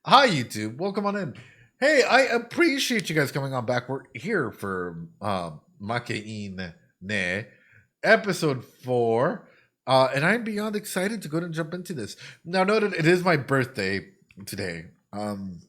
Hi, YouTube. Welcome on in. Hey, I appreciate you guys coming on back. We're here for Makeine ne episode 4. And I'm beyond excited to go ahead and jump into this. Now, noted it is my birthday today. In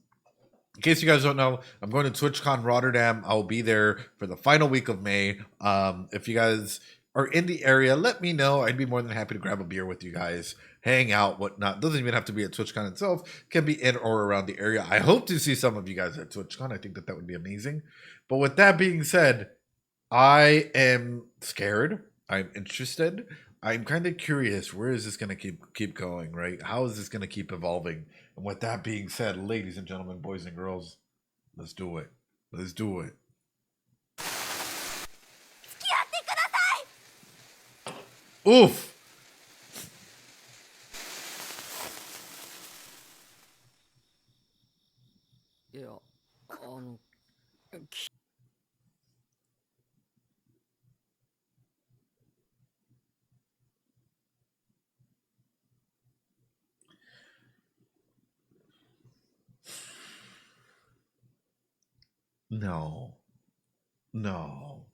case you guys don't know, I'm going to TwitchCon Rotterdam. I'll be there for the final week of May. If you guys are in the area, let me know. I'd be more than happy to grab a beer with you guys, hang out, whatnot. Doesn't even have to be at TwitchCon itself. Can be in or around the area. I hope to see some of you guys at TwitchCon. I think that would be amazing. But with that being said, I am scared. I'm interested. I'm kind of curious. Where is this going to keep going? Right? How is this going to keep evolving? And with that being said, ladies and gentlemen, boys and girls, let's do it. Let's do it. Oof. No. No.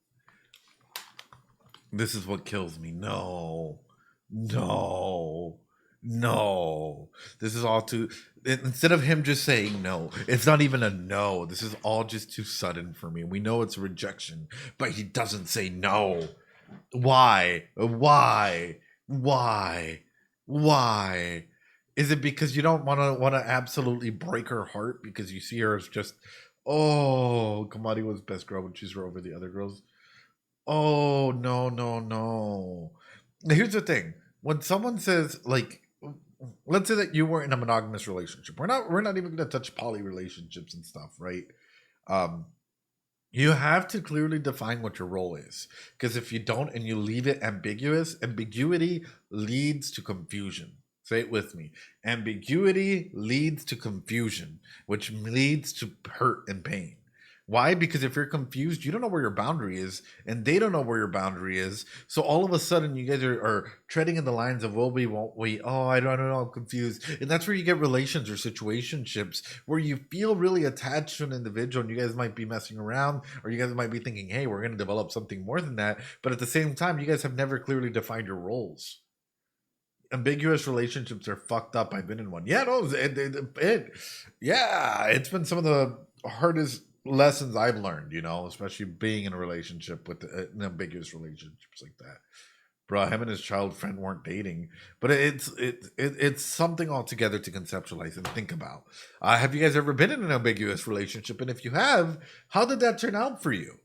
This is what kills me. No. No. No. This is all too. Instead of him just saying no, it's not even a no. This is all just too sudden for me. We know it's rejection, but he doesn't say no. Why? Why? Why? Why? Is it because you don't want to absolutely break her heart because you see her as just, oh, Kamadi was best girl when she's over the other girls? Oh, no, no, no. Here's the thing. When someone says, like, let's say that you were in a monogamous relationship. We're not even gonna touch poly relationships and stuff, right? Um, you have to clearly define what your role is. Because if you don't and you leave it ambiguous, ambiguity leads to confusion. Say it with me. Ambiguity leads to confusion, which leads to hurt and pain. Why? Because if you're confused, you don't know where your boundary is, and they don't know where your boundary is. So all of a sudden, you guys are treading in the lines of will we, won't we? Oh, I don't know, I'm confused, and that's where you get relations or situationships where you feel really attached to an individual, and you guys might be messing around, or you guys might be thinking, hey, we're going to develop something more than that. But at the same time, you guys have never clearly defined your roles. Ambiguous relationships are fucked up. I've been in one. Yeah, no, yeah, it's been some of the hardest lessons I've learned, especially being in a relationship with an ambiguous relationships like that. Bro, him and his child friend weren't dating, but it's something altogether to conceptualize and think about. Have you guys ever been in an ambiguous relationship? And if you have, how did that turn out for you?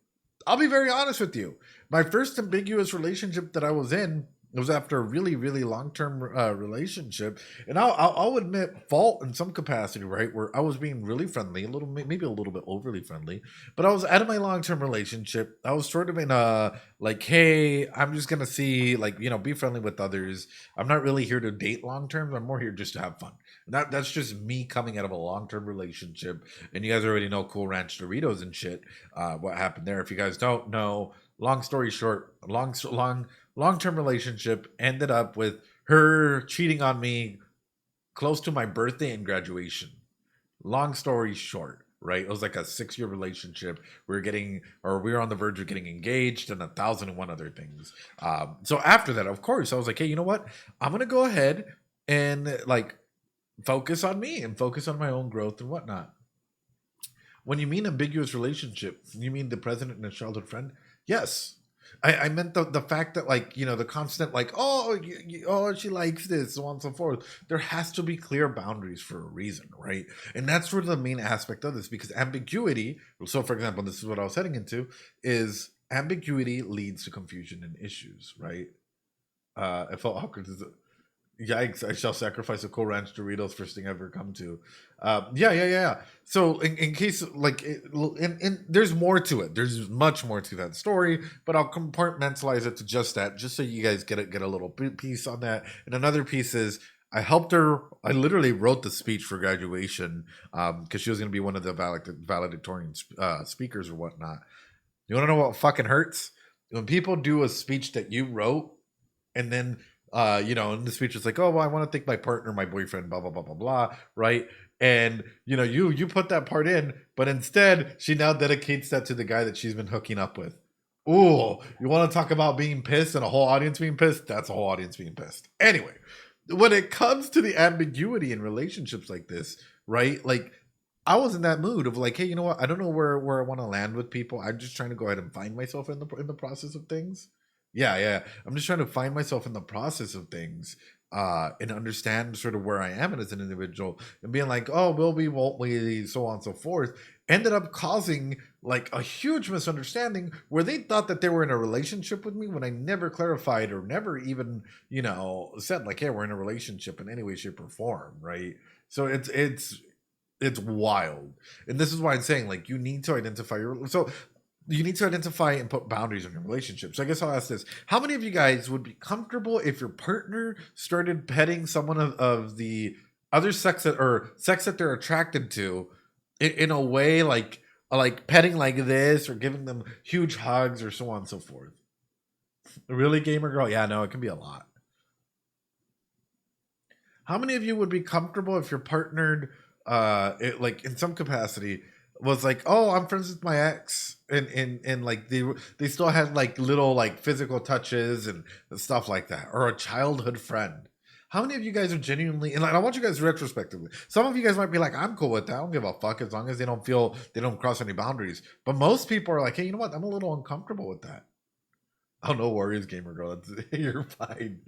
I'll be very honest with you. My first ambiguous relationship that I was in, it was after a really, really long-term relationship, and I'll admit fault in some capacity, right? Where I was being really friendly, a little, maybe a little bit overly friendly, but I was out of my long-term relationship. I was sort of in a like, hey, I'm just gonna see, like, be friendly with others. I'm not really here to date long-term. I'm more here just to have fun. That's just me coming out of a long-term relationship, and you guys already know Cool Ranch Doritos and shit. What happened there? If you guys don't know, long story short, long-term relationship ended up with her cheating on me close to my birthday and graduation. Long story short, right? It was like a 6-year relationship. We were on the verge of getting engaged and 1,001 other things. So after that, of course, I was like, hey, you know what? I'm gonna go ahead and like focus on me and focus on my own growth and whatnot. When you mean ambiguous relationship, you mean the president and a childhood friend? Yes. I meant the fact that, like, the constant, like, oh, oh, she likes this, so on and so forth. There has to be clear boundaries for a reason, right? And that's sort of the main aspect of this, because ambiguity, so for example, this is what I was heading into, is ambiguity leads to confusion and issues, right? It felt awkward. Yikes, I shall sacrifice a Cool Ranch Doritos, first thing I ever come to. Yeah. So, in case, like, there's more to it. There's much more to that story, but I'll compartmentalize it to just that, just so you guys get a little piece on that. And another piece is, I helped her. I literally wrote the speech for graduation because she was going to be one of the valedictorian speakers or whatnot. You want to know what fucking hurts? When people do a speech that you wrote, and then in the speech it's like, oh, well, I want to thank my partner, my boyfriend, blah blah blah blah blah, right? and you put that part in, but instead she now dedicates that to the guy that she's been hooking up with. Ooh, you want to talk about being pissed and a whole audience being pissed? That's a whole audience being pissed. Anyway, when it comes to the ambiguity in relationships like this, right? Like, I was in that mood of like, hey, you know what? I don't know where I want to land with people. I'm just trying to go ahead and find myself in the process of things. Yeah, yeah. I'm just trying to find myself in the process of things, and understand sort of where I am as an individual, and being like, oh, will we, won't we, so on and so forth. Ended up causing like a huge misunderstanding where they thought that they were in a relationship with me when I never clarified or never even, said like, hey, we're in a relationship in any way, shape, or form, right? So it's wild. And this is why I'm saying, like, you need to identify and put boundaries in your relationship. So I guess I'll ask this: how many of you guys would be comfortable if your partner started petting someone of the other sex or sex that they're attracted to in a way like petting like this, or giving them huge hugs, or so on and so forth? Really, gamer girl? Yeah, no, it can be a lot. How many of you would be comfortable if your partnered, like in some capacity, was like, oh, I'm friends with my ex, and like they still had like little like physical touches and stuff like that, or a childhood friend? How many of you guys are genuinely, and like, I want you guys retrospectively. Some of you guys might be like, I'm cool with that. I don't give a fuck as long as they don't cross any boundaries. But most people are like, hey, you know what? I'm a little uncomfortable with that. Oh, no worries, gamer girl. You're fine.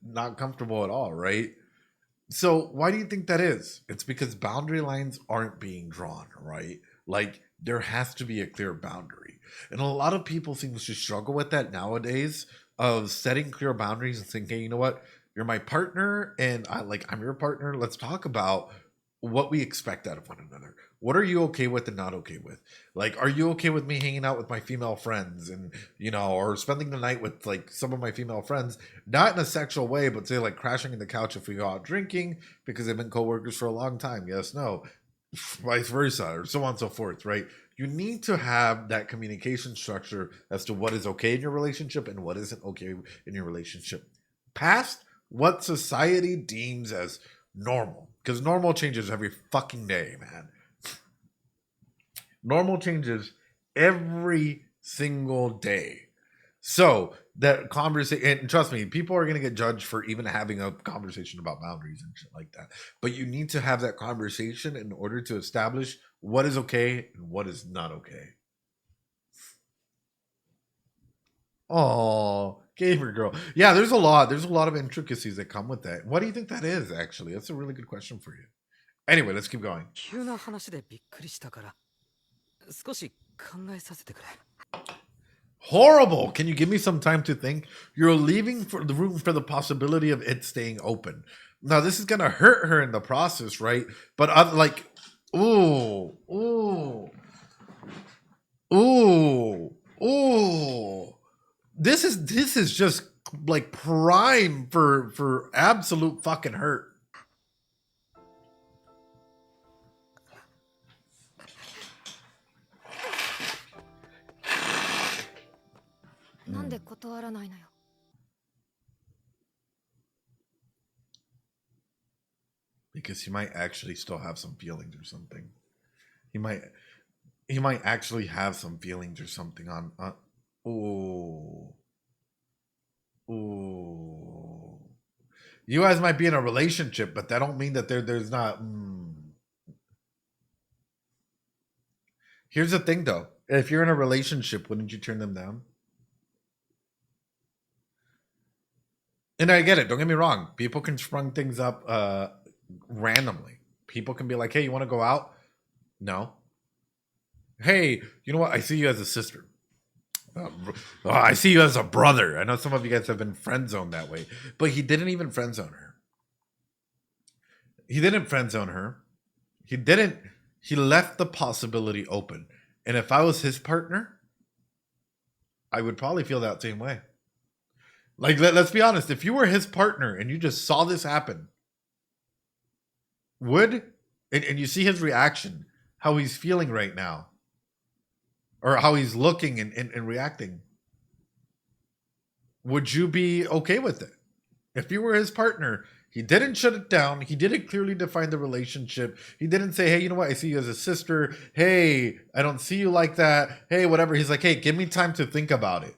Not comfortable at all, right? So why do you think that is? It's because boundary lines aren't being drawn, right? Like, there has to be a clear boundary. And a lot of people seem to struggle with that nowadays, of setting clear boundaries and saying, hey, you know what? You're my partner, and I'm your partner. Let's talk about what we expect out of one another. What are you okay with and not okay with? Like, are you okay with me hanging out with my female friends, and or spending the night with like some of my female friends, not in a sexual way, but say like crashing in the couch if we go out drinking because they've been coworkers for a long time? Yes, no, vice versa, or so on and so forth, right? You need to have that communication structure as to what is okay in your relationship and what isn't okay in your relationship, past what society deems as normal. Because normal changes every fucking day, man. Normal changes every single day. So that conversation, and trust me, people are going to get judged for even having a conversation about boundaries and shit like that. But you need to have that conversation in order to establish what is okay and what is not okay. Oh, gamer girl. Yeah, there's a lot. There's a lot of intricacies that come with that. What do you think that is, actually? That's a really good question for you. Anyway, let's keep going. Horrible. Can you give me some time to think? You're leaving for the room for the possibility of it staying open. Now, this is gonna hurt her in the process, right? But like, ooh, ooh, ooh, ooh. This is just like prime for absolute fucking hurt. Because he might actually still have some feelings or something. He might actually have some feelings or something on. Ooh, ooh. You guys might be in a relationship, but that don't mean that there's not. Here's the thing, though. If you're in a relationship, wouldn't you turn them down? And I get it. Don't get me wrong. People can sprung things up randomly. People can be like, "Hey, you want to go out?" No. Hey, you know what? I see you as a sister. I see you as a brother. I know some of you guys have been friend zoned that way, but he didn't even friend zone her. He didn't friend zone her. He didn't. He left the possibility open. And if I was his partner, I would probably feel that same way. Like, let's be honest. If you were his partner and you just saw this happen, and you see his reaction, how he's feeling right now, or how he's looking and reacting, would you be okay with it? If you were his partner, He didn't shut it down. He didn't clearly define the relationship. He didn't say, hey, you know what? I see you as a sister. Hey, I don't see you like that. Hey, whatever. He's like, hey, give me time to think about it.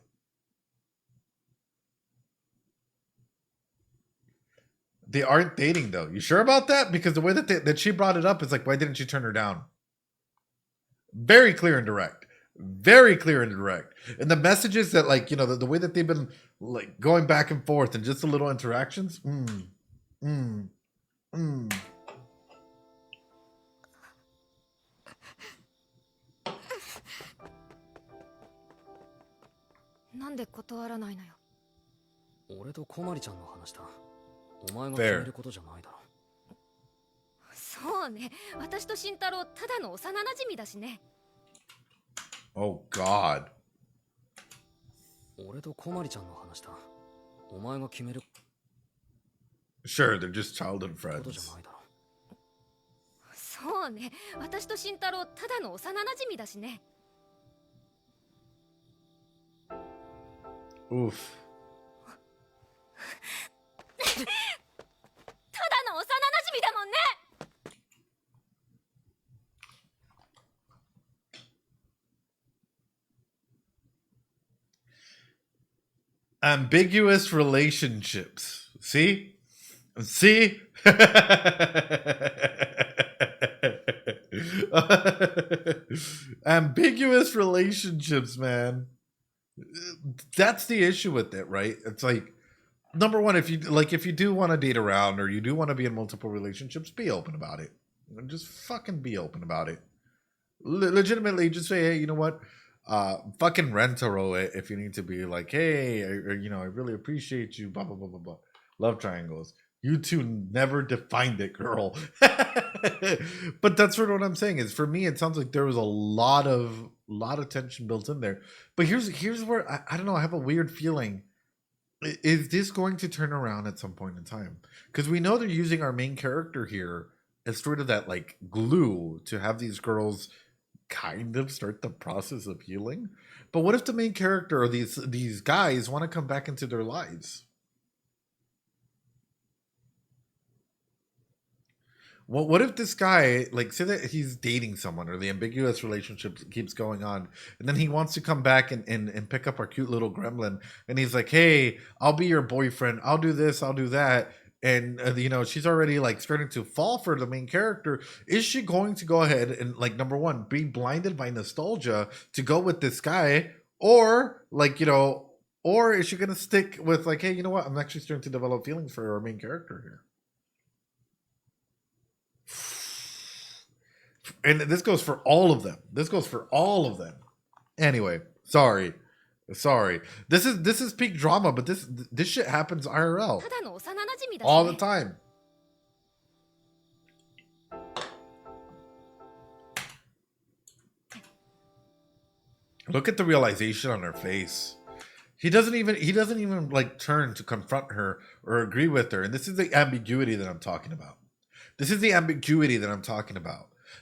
They aren't dating, though. You sure about that? Because the way that she brought it up is like, why didn't you turn her down? Very clear and direct. Very clear and direct. And the messages that, like, you know, the way that they've been, like, going back and forth and just the little interactions. なんで断らないのよ。俺と小まりちゃんの話だ。お前が決めることじゃないだろ。そうね。私と慎太郎ただの幼馴染だしね。Oh God. 俺と小まりちゃんの話だ。お前が決める Sure, they're just childhood ことじゃ friends. ないだろ。そうね。私と慎太郎ただの幼馴染だしね。Oof. ただの幼馴染だもんね。Ambiguous relationships. See? See? Ambiguous relationships, man. That's the issue with it, right? It's like, number one, if you do want to date around or you do want to be in multiple relationships, be open about it. Just fucking be open about it. Legitimately, just say, hey, you know what? Fucking rent a row it if you need to be like, hey, I really appreciate you, blah, blah, blah, blah, blah. Love triangles. You two never defined it, girl. But that's sort of what I'm saying is, for me, it sounds like there was a lot of tension built in there. But here's where I don't know, I have a weird feeling. Is this going to turn around at some point in time? Because we know they're using our main character here as sort of that like glue to have these girls kind of start the process of healing. But what if the main character or these guys want to come back into their lives? Well, what if this guy, like, say that he's dating someone or the ambiguous relationship keeps going on, and then he wants to come back and pick up our cute little gremlin, and he's like, hey, I'll be your boyfriend. I'll do this. I'll do that. And, she's already, like, starting to fall for the main character. Is she going to go ahead and, like, number one, be blinded by nostalgia to go with this guy? Or, like, or is she going to stick with, like, hey, you know what? I'm actually starting to develop feelings for our main character here. And this goes for all of them. Anyway, sorry. This is peak drama, but this shit happens IRL all the time. Look at the realization on her face. He doesn't even like turn to confront her or agree with her. And this is the ambiguity that I'm talking about.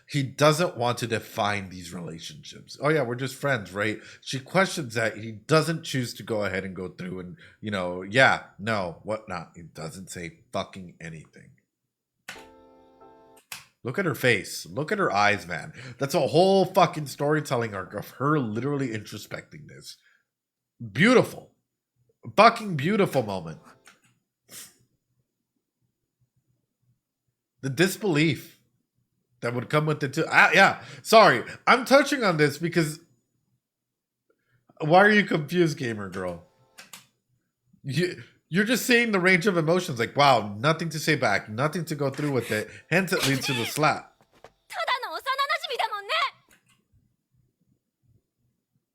He doesn't want to define these relationships. Oh yeah, we're just friends, right? She questions that. He doesn't choose to go ahead and go through and, yeah, no, whatnot. He doesn't say fucking anything. Look at her face. Look at her eyes, man. That's a whole fucking storytelling arc of her literally introspecting this. Beautiful. Fucking beautiful moment. The disbelief that would come with it too. Yeah, sorry. I'm touching on this because why are you confused, gamer girl? You're just seeing the range of emotions. Like, wow, nothing to say back, nothing to go through with it. Hence, it leads to the slap.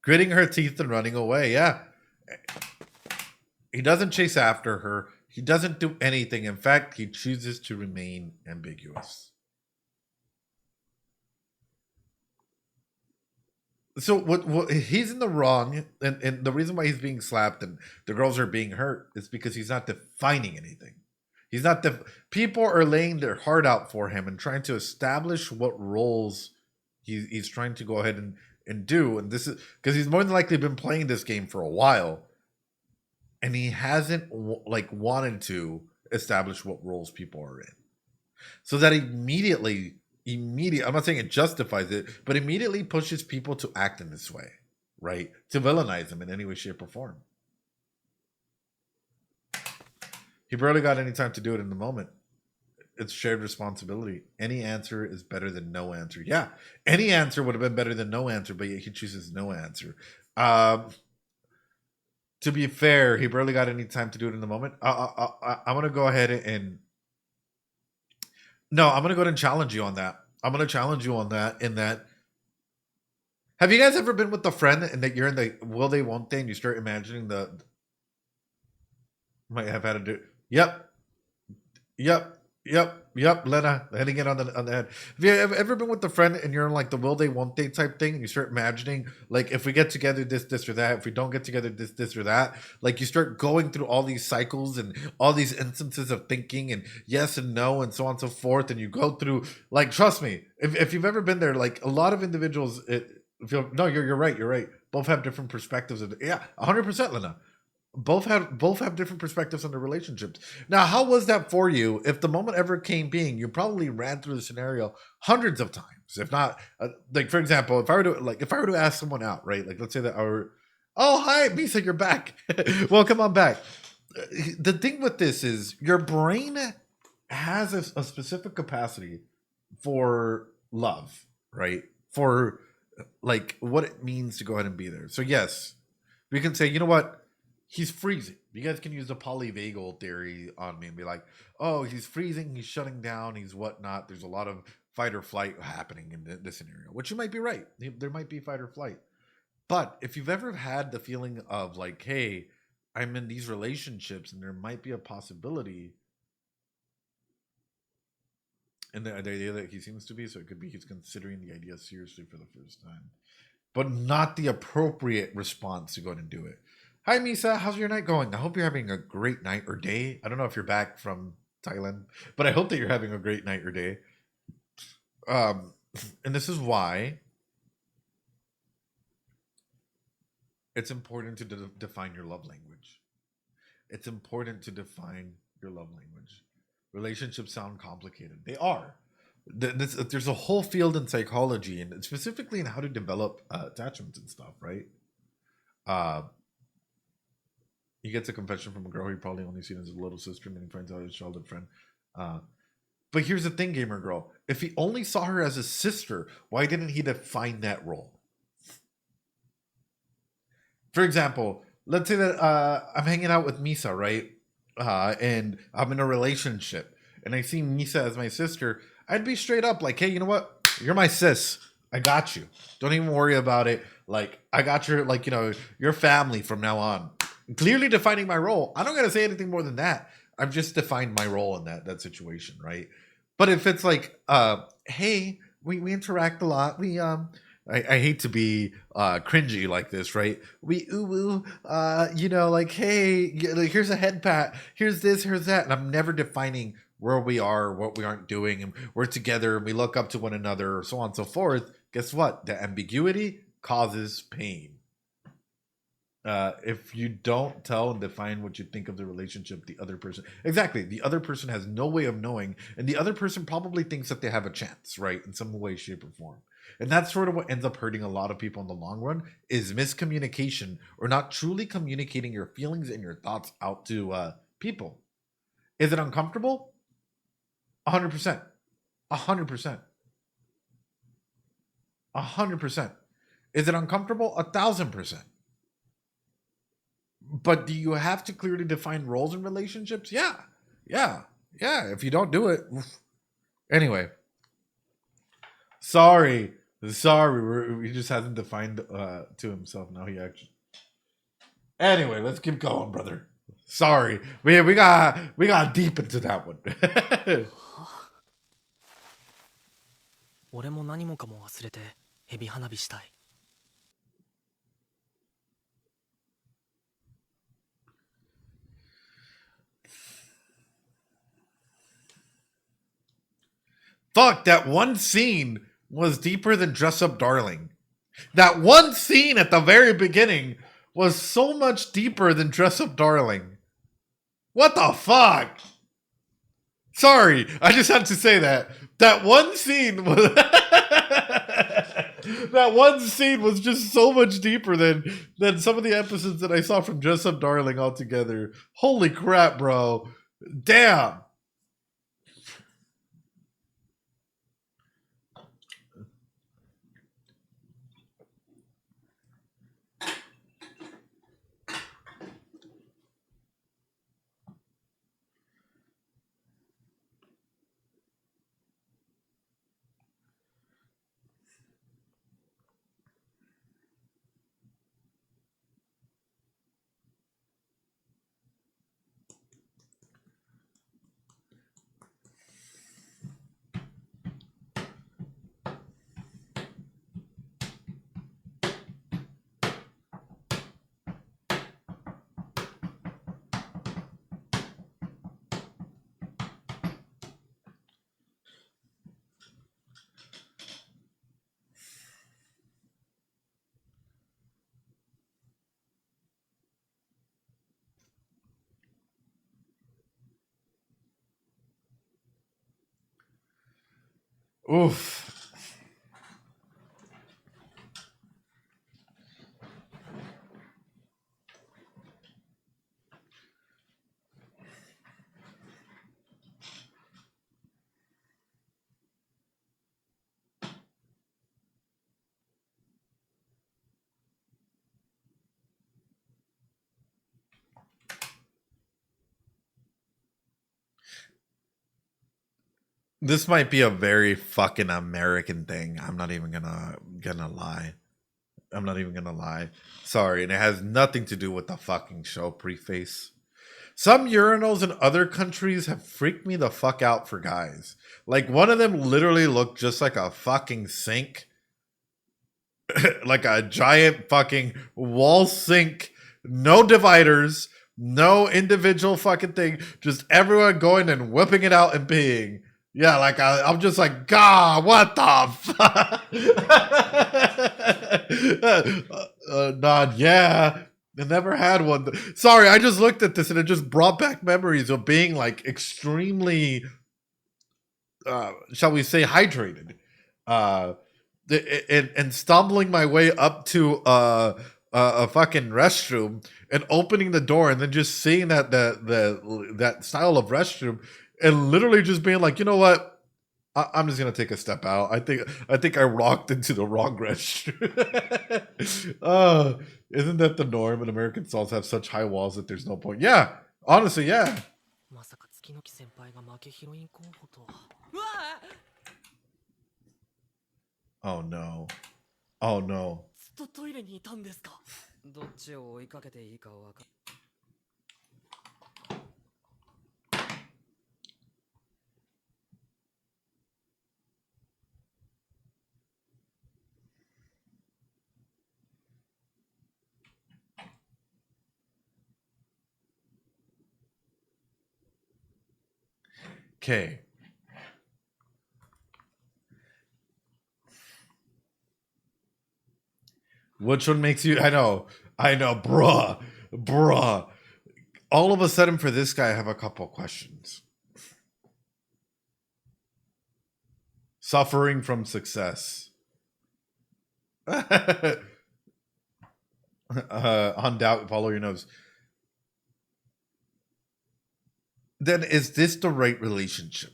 Gritting her teeth and running away. Yeah. He doesn't chase after her. He doesn't do anything. In fact, he chooses to remain ambiguous. So what he's in the wrong, and the reason why he's being slapped and the girls are being hurt is because he's not defining anything. People are laying their heart out for him and trying to establish what roles he's trying to go ahead and do. And this is because he's more than likely been playing this game for a while. And he hasn't wanted to establish what roles people are in. So that immediately, I'm not saying it justifies it, but immediately pushes people to act in this way, right? To villainize them in any way, shape, or form. He barely got any time to do it in the moment. It's shared responsibility. Any answer is better than no answer. Yeah, any answer would have been better than no answer, but yet he chooses no answer. To be fair, he barely got any time to do it in the moment. I'm going to go ahead and... No, I'm going to go ahead and challenge you on that. I'm going to challenge you on that in that... Have you guys ever been with a friend and that you're in the will they, won't they, and you start imagining the... Might have had to do... Yep, Lena, hitting it on the head. Have you ever been with a friend and you're in like the will they, won't they type thing, and you start imagining like if we get together this or that, if we don't get together this or that, like you start going through all these cycles and all these instances of thinking and yes and no and so on and so forth, and you go through like, trust me, if you've ever been there, like a lot of individuals feel no, you're right, both have different perspectives of 100%, Lena. Both have different perspectives on the relationships. Now, how was that for you? If the moment ever came being, you probably ran through the scenario hundreds of times, if not, like for example, if I were to ask someone out, right? Like let's say that oh hi, Misa, you're back. Well, come on back. The thing with this is your brain has a specific capacity for love, right? For like what it means to go ahead and be there. So yes, we can say, you know what? He's freezing. You guys can use the polyvagal theory on me and be like, oh, he's freezing, he's shutting down, he's whatnot. There's a lot of fight or flight happening in this scenario, which you might be right. There might be fight or flight. But if you've ever had the feeling of like, hey, I'm in these relationships and there might be a possibility, and the idea that he seems to be, so it could be he's considering the idea seriously for the first time, but not the appropriate response to go ahead and do it. Hi, Misa. How's your night going? I hope you're having a great night or day. I don't know if you're back from Thailand, but I hope that you're having a great night or day. And this is why it's important to define your love language. It's important to define your love language. Relationships sound complicated. They are. There's a whole field in psychology and specifically in how to develop attachments and stuff, right? He gets a confession from a girl he probably only seen as a little sister, and then he finds out his childhood friend. But here's the thing, gamer girl. If he only saw her as a sister, why didn't he define that role? For example, let's say that I'm hanging out with Misa, right? And I'm in a relationship, and I see Misa as my sister. I'd be straight up like, hey, you know what? You're my sis. I got you. Don't even worry about it. Like, I got your, like, you know, your family from now on. Clearly defining my role. I don't gotta say anything more than that. I've just defined my role in that situation, right? But if it's like, hey, we interact a lot. We I hate to be cringy like this, right? We you know, like, hey, like, here's a head pat, here's this, here's that, and I'm never defining where we are, what we aren't doing, and we're together, and we look up to one another, so on and so forth. Guess what? The ambiguity causes pain. If you don't tell and define what you think of the relationship, the other person, exactly, the other person has no way of knowing, and the other person probably thinks that they have a chance, right, in some way, shape, or form. And that's sort of what ends up hurting a lot of people in the long run, is miscommunication or not truly communicating your feelings and your thoughts out to people. Is it uncomfortable? 100%. 100%. 100%. Is it uncomfortable? 1,000%. But do you have to clearly define roles in relationships? Yeah. If you don't do it, anyway. Sorry. He just hasn't defined to himself. Now he actually. Anyway, let's keep going, brother. Sorry, we got deep into that one. 俺も何もかも忘れてヘビ花火したい。Fuck, that one scene was deeper than Dress Up Darling. That one scene at the very beginning was so much deeper than Dress Up Darling. What the fuck? Sorry, I just have to say that. That one scene was that one scene was just so much deeper than some of the episodes that I saw from Dress Up Darling altogether. Holy crap, bro. Damn. Oof. This might be a very fucking American thing. I'm not even gonna lie. I'm not even gonna lie. Sorry, and it has nothing to do with the fucking show preface. Some urinals in other countries have freaked me the fuck out for guys. Like one of them literally looked just like a fucking sink. Like a giant fucking wall sink, no dividers, no individual fucking thing, just everyone going and whipping it out and peeing. Yeah, like I'm just like, God, what the fuck? Nod, yeah. I never had one. Sorry, I just looked at this and it just brought back memories of being like extremely, shall we say, hydrated. And stumbling my way up to a fucking restroom and opening the door and then just seeing that that style of restroom and literally just being like, you know what? I'm just gonna take a step out. I think I rocked into the wrong restroom. Isn't that the norm? And American stalls have such high walls that there's no point. Yeah, honestly, yeah. Oh no. Oh no. ずっとトイレにいたんですか。どっちを追いかけていいかわか。Okay. Which one makes you? I know, bruh. All of a sudden, for this guy, I have a couple questions. Suffering from success. On doubt, follow your nose. Then is this the right relationship?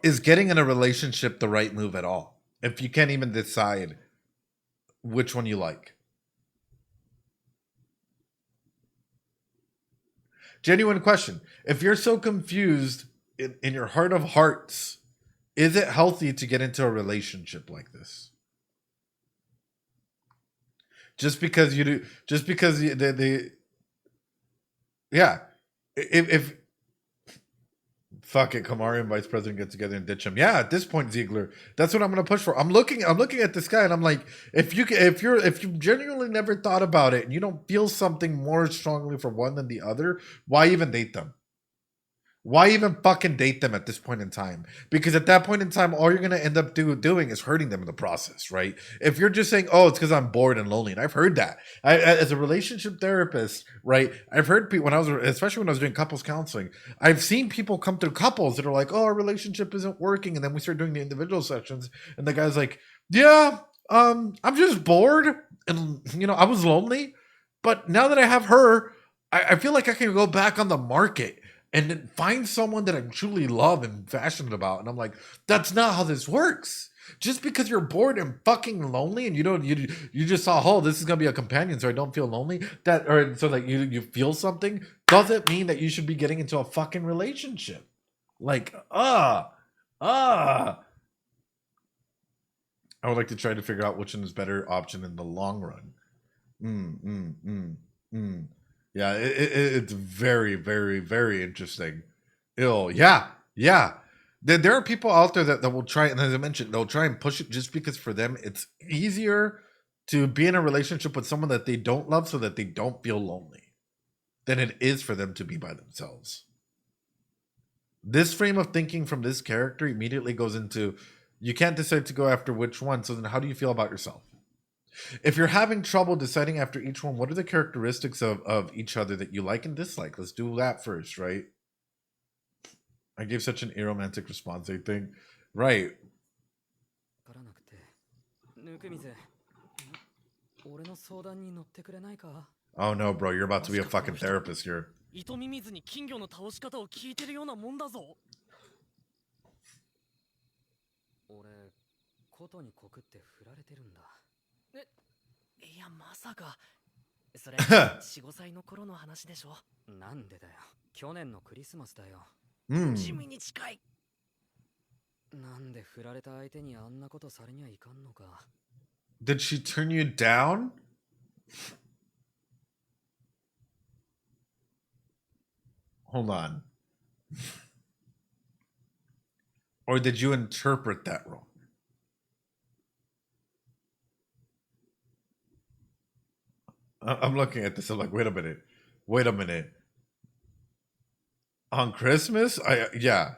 Is getting in a relationship the right move at all? If you can't even decide which one you like. Genuine question. If you're so confused in your heart of hearts, is it healthy to get into a relationship like this? Just because you do, just because they yeah. If fuck it, Kamari and Vice President get together and ditch him. Yeah, at this point, Ziegler, that's what I'm gonna push for. I'm looking at this guy and I'm like, if you genuinely never thought about it and you don't feel something more strongly for one than the other, why even date them? Why even fucking date them at this point in time? Because at that point in time, all you're gonna end up doing is hurting them in the process, right? If you're just saying, "Oh, it's because I'm bored and lonely," and I've heard that. As a relationship therapist, right? I've heard people especially when I was doing couples counseling, I've seen people come through couples that are like, "Oh, our relationship isn't working," and then we start doing the individual sections, and the guy's like, "Yeah, I'm just bored, and I was lonely, but now that I have her, I feel like I can go back on the market and then find someone that I truly love and passionate about." And I'm like, that's not how this works. Just because you're bored and fucking lonely and you just saw, oh, this is gonna be a companion, so I don't feel lonely, so that you feel something, doesn't mean that you should be getting into a fucking relationship. Like, I would like to try to figure out which one is better option in the long run. Yeah, it's very, very, very interesting. Yeah. There are people out there that will try, and as I mentioned, they'll try and push it just because for them it's easier to be in a relationship with someone that they don't love so that they don't feel lonely than it is for them to be by themselves. This frame of thinking from this character immediately goes into, you can't decide to go after which one, so then how do you feel about yourself? If you're having trouble deciding after each one, what are the characteristics of each other that you like and dislike? Let's do that first, right? I gave such an aromantic response, I think. Right. Oh no, bro, you're about to be a fucking therapist here. Did she turn you down? Hold on. Or did you interpret that wrong? I'm looking at this. I'm like, wait a minute. On Christmas? Yeah.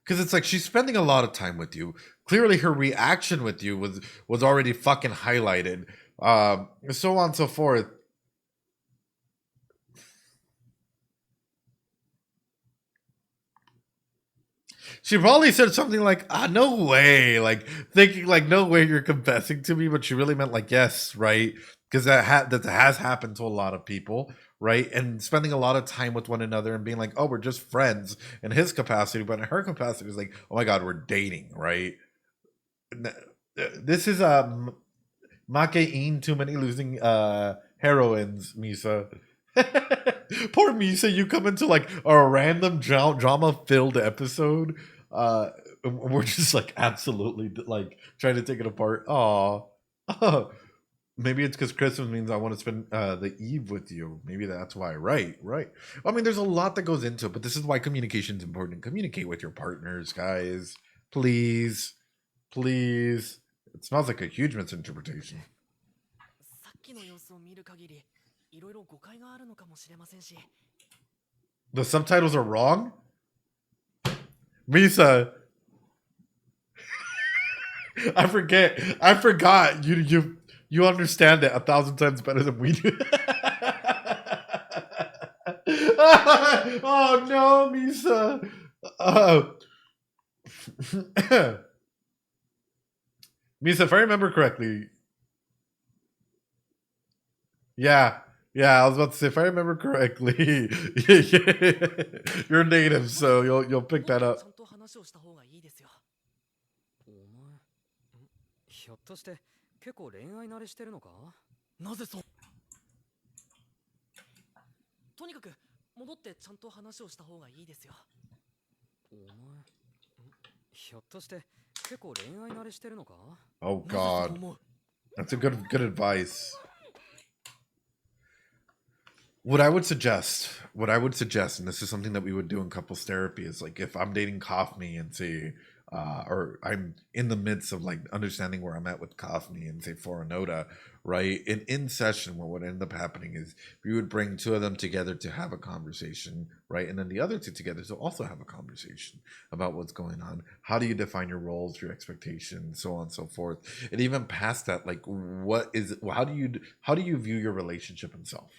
Because it's like she's spending a lot of time with you. Clearly, her reaction with you was already fucking highlighted. So on and so forth. She probably said something like, no way. Like, thinking, like, no way you're confessing to me. But she really meant, like, yes, right? Because that has happened to a lot of people, right? And spending a lot of time with one another and being like, oh, we're just friends in his capacity. But in her capacity, is like, oh my God, we're dating, right? This is Makeine, too many losing heroines, Misa. Poor Misa, you come into like a random drama-filled episode. We're just like absolutely like trying to take it apart. Oh, maybe it's because Christmas means I want to spend the eve with you. Maybe that's why. Right. I mean, there's a lot that goes into it, but this is why communication is important. Communicate with your partners, guys. Please. It smells like a huge misinterpretation. The subtitles are wrong? Misa. I forgot. You understand it 1,000 times better than we do. Oh no, Misa. Misa, if I remember correctly. Yeah, I was about to say, if I remember correctly, you're native, so you'll pick that up. Oh God, that's a good advice. What I would suggest, and this is something that we would do in couples therapy, is like if I'm dating Kaufme and say, or I'm in the midst of like understanding where I'm at with Kafni and say Foranoda, right? And in session, what would end up happening is we would bring two of them together to have a conversation, right? And then the other two together to also have a conversation about what's going on. How do you define your roles, your expectations, so on and so forth. And even past that, like how do you view your relationship and self?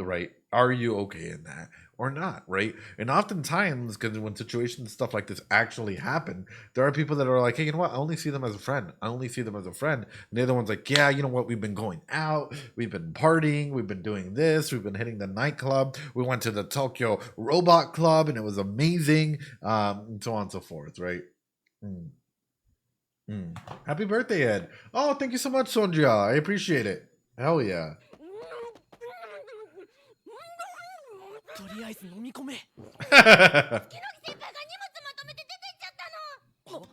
Right? Are you okay in that or not? Right? And oftentimes, because when situations stuff like this actually happen, there are people that are like, hey, you know what? I only see them as a friend. I only see them as a friend. And the other one's like, yeah, you know what? We've been going out, we've been partying, we've been doing this, we've been hitting the nightclub, we went to the Tokyo Robot Club, and it was amazing, and so on and so forth. Right? Mm. Happy birthday, Ed. Oh, thank you so much, Sonja. I appreciate it. Hell yeah. とりあえず飲み込め。先輩が荷物まとめて出てっちゃったの。こ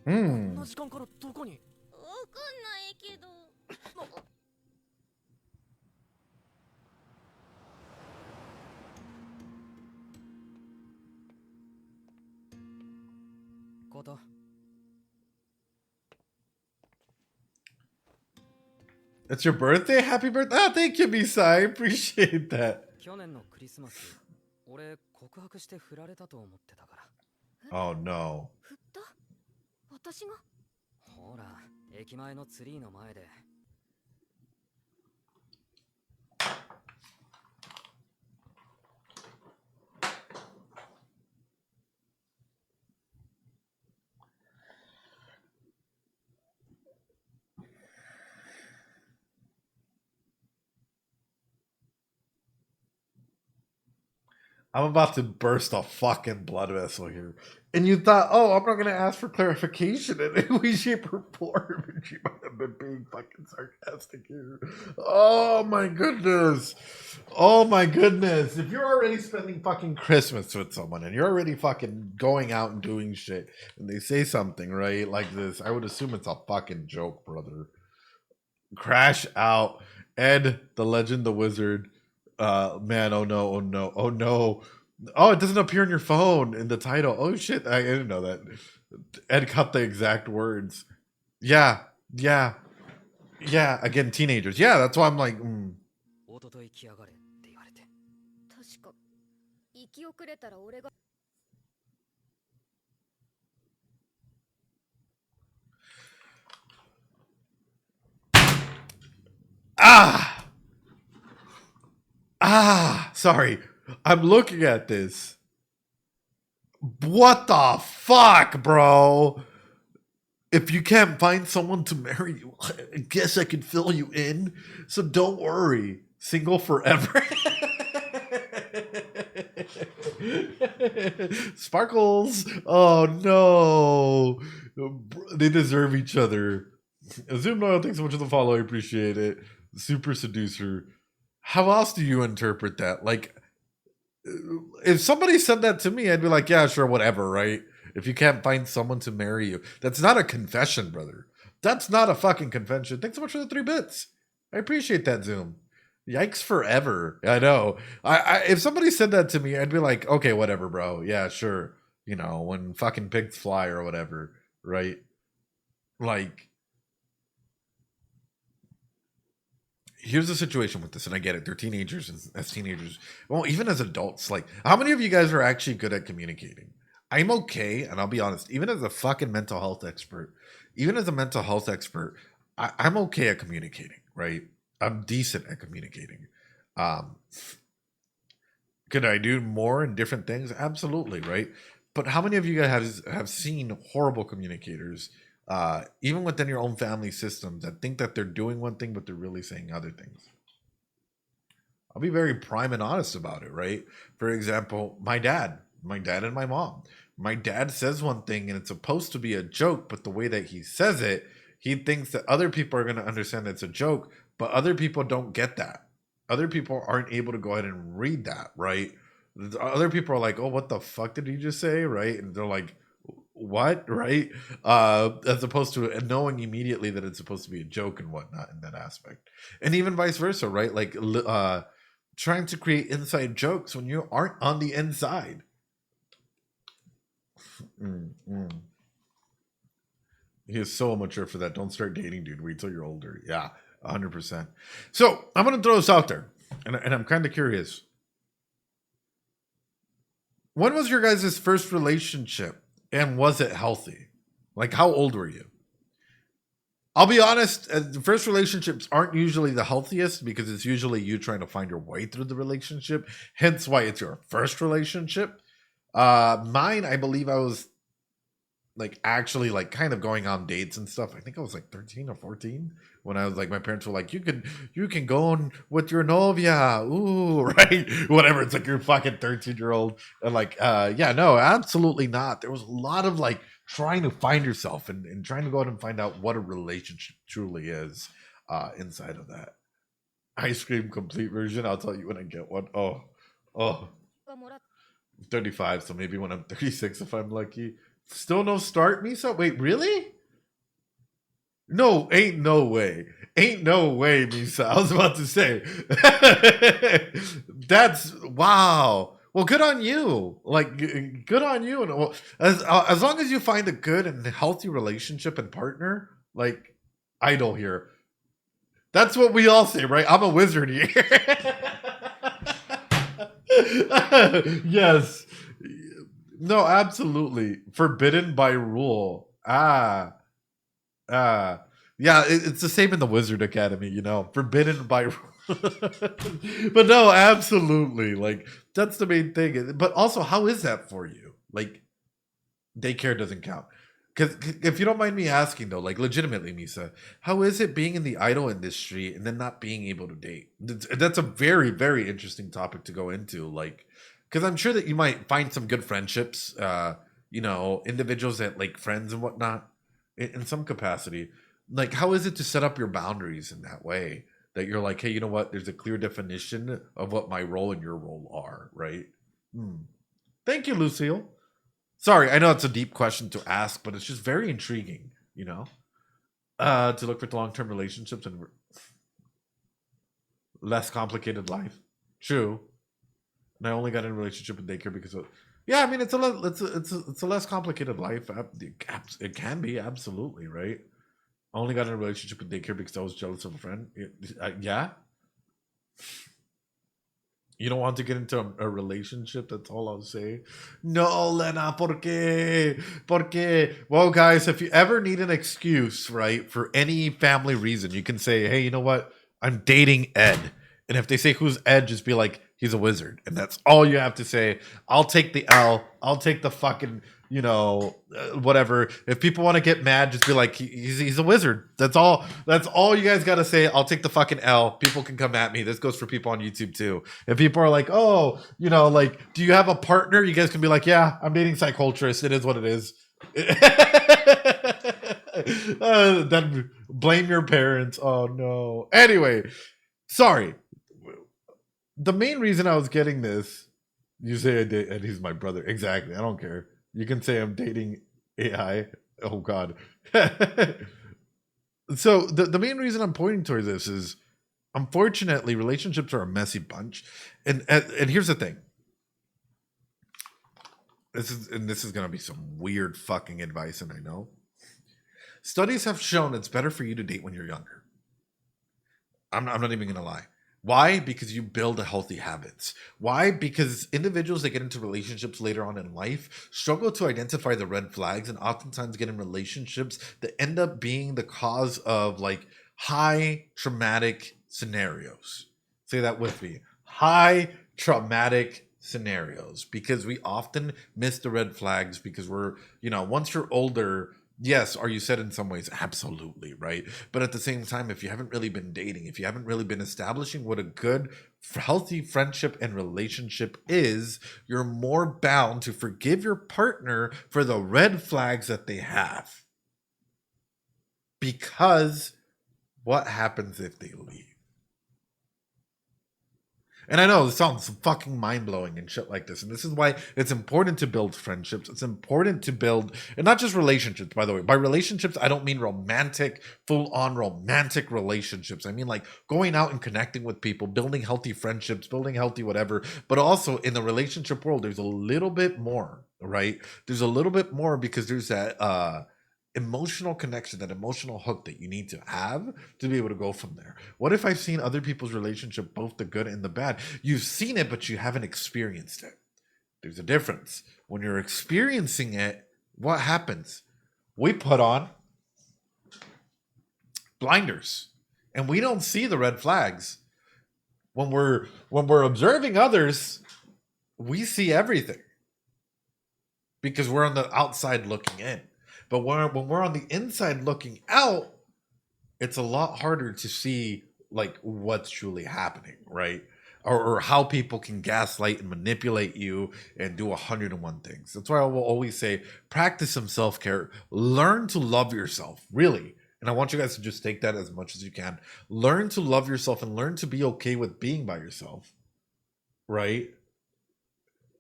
んな時間からどこに？わかんないけど。こと。It's your birthday? Happy birthday! Oh, thank you, Misa. I appreciate that. 去年のクリスマス、俺告白して振られたと思ってたから。Oh no. 振った？私が？ほら、駅前のツリーの前で。I'm about to burst a fucking blood vessel here. And you thought, oh, I'm not going to ask for clarification in any way, shape, or form. And she might have been being fucking sarcastic here. Oh my goodness. Oh my goodness. If you're already spending fucking Christmas with someone and you're already fucking going out and doing shit and they say something, right, like this, I would assume it's a fucking joke, brother. Crash out. Ed, the legend, the wizard. Man, oh no, oh no, oh no. Oh, it doesn't appear in your phone in the title. Oh shit, I didn't know that. Ed cut the exact words. Yeah, yeah, yeah. Again, teenagers. Yeah, that's why I'm like. おととい来やがれって言われて。確か行き遅れたら俺が。Sorry. I'm looking at this. What the fuck, bro? If you can't find someone to marry you, I guess I can fill you in. So don't worry. Single forever. Sparkles. Oh no. They deserve each other. Zoom Noel, thanks so much for the follow. I appreciate it. Super seducer. How else do you interpret that? Like, if somebody said that to me, I'd be like, yeah, sure, whatever, right? If you can't find someone to marry you. That's not a confession, brother. That's not a fucking confession. Thanks so much for the 3 bits. I appreciate that, Zoom. Yikes forever. I know. I if somebody said that to me, I'd be like, okay, whatever, bro. Yeah, sure. You know, when fucking pigs fly or whatever, right? Like, here's the situation with this, and I get it. They're teenagers, as teenagers, well, even as adults, like, how many of you guys are actually good at communicating? I'm okay, and I'll be honest, even as a fucking mental health expert, I'm okay at communicating, right? I'm decent at communicating. Could I do more in different things? Absolutely, right? But how many of you guys have seen horrible communicators, even within your own family systems, that think that they're doing one thing, but they're really saying other things? I'll be very prime and honest about it, right? For example, my dad and my mom. My dad says one thing and it's supposed to be a joke, but the way that he says it, he thinks that other people are going to understand it's a joke, but other people don't get that. Other people aren't able to go ahead and read that, right? Other people are like, oh, what the fuck did he just say, right? And they're like, what, right? As opposed to knowing immediately that it's supposed to be a joke and whatnot in that aspect. And even vice versa, right? Like trying to create inside jokes when you aren't on the inside. He is so immature for that. Don't start dating, dude. Wait till you're older. Yeah, 100%. So I'm gonna throw this out there, and I'm kind of curious. When was your guys' first relationship, and was it healthy? Like, how old were you? I'll be honest, the first relationships aren't usually the healthiest because it's usually you trying to find your way through the relationship. Hence why it's your first relationship. Mine, I believe I was like actually like kind of going on dates and stuff. I think I was like 13 or 14 when I was like, my parents were like, you can go on with your novia. Ooh, right. Whatever. It's like you're fucking 13-year-old. And like, yeah, no, absolutely not. There was a lot of like trying to find yourself and trying to go out and find out what a relationship truly is inside of that. Ice cream complete version. I'll tell you when I get one. Oh, 35. So maybe when I'm 36, if I'm lucky. Still no start, Misa? Wait, really? No, ain't no way. Ain't no way, Misa. I was about to say. That's wow. Well, good on you. Like, good on you. And well, as long as you find a good and healthy relationship and partner, like idol here. That's what we all say, right? I'm a wizard here. Yes. No, absolutely. Forbidden by rule. Yeah, it's the same in the Wizard Academy, you know, forbidden by rule. But no, absolutely. Like, that's the main thing. But also, how is that for you? Like, daycare doesn't count. Because if you don't mind me asking, though, like, legitimately, Misa, how is it being in the idol industry and then not being able to date? That's a very, very interesting topic to go into. Like, because I'm sure that you might find some good friendships, you know, individuals that like friends and whatnot in some capacity. Like, how is it to set up your boundaries in that way that you're like, hey, you know what? There's a clear definition of what my role and your role are, right? Thank you, Lucille. Sorry, I know it's a deep question to ask, but it's just very intriguing, you know, to look for long-term relationships and less complicated life. True. And I only got in a relationship with daycare because of, yeah, I mean, it's a less complicated life. It can be, absolutely, right? I only got in a relationship with daycare because I was jealous of a friend. Yeah. You don't want to get into a relationship, that's all I'll say. No, Lena, ¿por qué? ¿Por qué? Well, guys, if you ever need an excuse, right, for any family reason, you can say, hey, you know what? I'm dating Ed. And if they say, who's Ed, just be like, he's a wizard. And that's all you have to say. I'll take the L. I'll take the fucking, you know, whatever. If people want to get mad, just be like, he's a wizard. That's all you guys got to say. I'll take the fucking L. People can come at me. This goes for people on YouTube too. If people are like, oh, you know, like, do you have a partner? You guys can be like, yeah, I'm dating Psyculturists. It is what it is. Then blame your parents. Oh, no. Anyway, sorry. The main reason I was getting this, you say I date, and he's my brother. Exactly. I don't care. You can say I'm dating AI. Oh, God. So the main reason I'm pointing towards this is, unfortunately, relationships are a messy bunch. And here's the thing. This is going to be some weird fucking advice, and I know. Studies have shown it's better for you to date when you're younger. I'm not even going to lie. Why? Because you build healthy habits. Why? Because individuals that get into relationships later on in life struggle to identify the red flags and oftentimes get in relationships that end up being the cause of like high traumatic scenarios. Say that with me. High traumatic scenarios, because we often miss the red flags because we're, you know, once you're older, yes, are you set in some ways? Absolutely, right? But at the same time, if you haven't really been dating, if you haven't really been establishing what a good, healthy friendship and relationship is, you're more bound to forgive your partner for the red flags that they have. Because what happens if they leave? And I know this sounds fucking mind-blowing and shit like this. And this is why it's important to build friendships. It's important to build, and not just relationships, by the way. By relationships, I don't mean romantic, full-on romantic relationships. I mean like going out and connecting with people, building healthy friendships, building healthy whatever. But also in the relationship world, there's a little bit more, right? There's a little bit more because there's that emotional connection, that emotional hook that you need to have to be able to go from there. What if I've seen other people's relationship, both the good and the bad? You've seen it, but you haven't experienced it. There's a difference. When you're experiencing it, what happens? We put on blinders and we don't see the red flags. When we're observing others, we see everything because we're on the outside looking in. But when we're on the inside looking out, it's a lot harder to see like what's truly happening, right? Or how people can gaslight and manipulate you and do 101 things. That's why I will always say, practice some self-care. Learn to love yourself, really. And I want you guys to just take that as much as you can. Learn to love yourself and learn to be okay with being by yourself, right?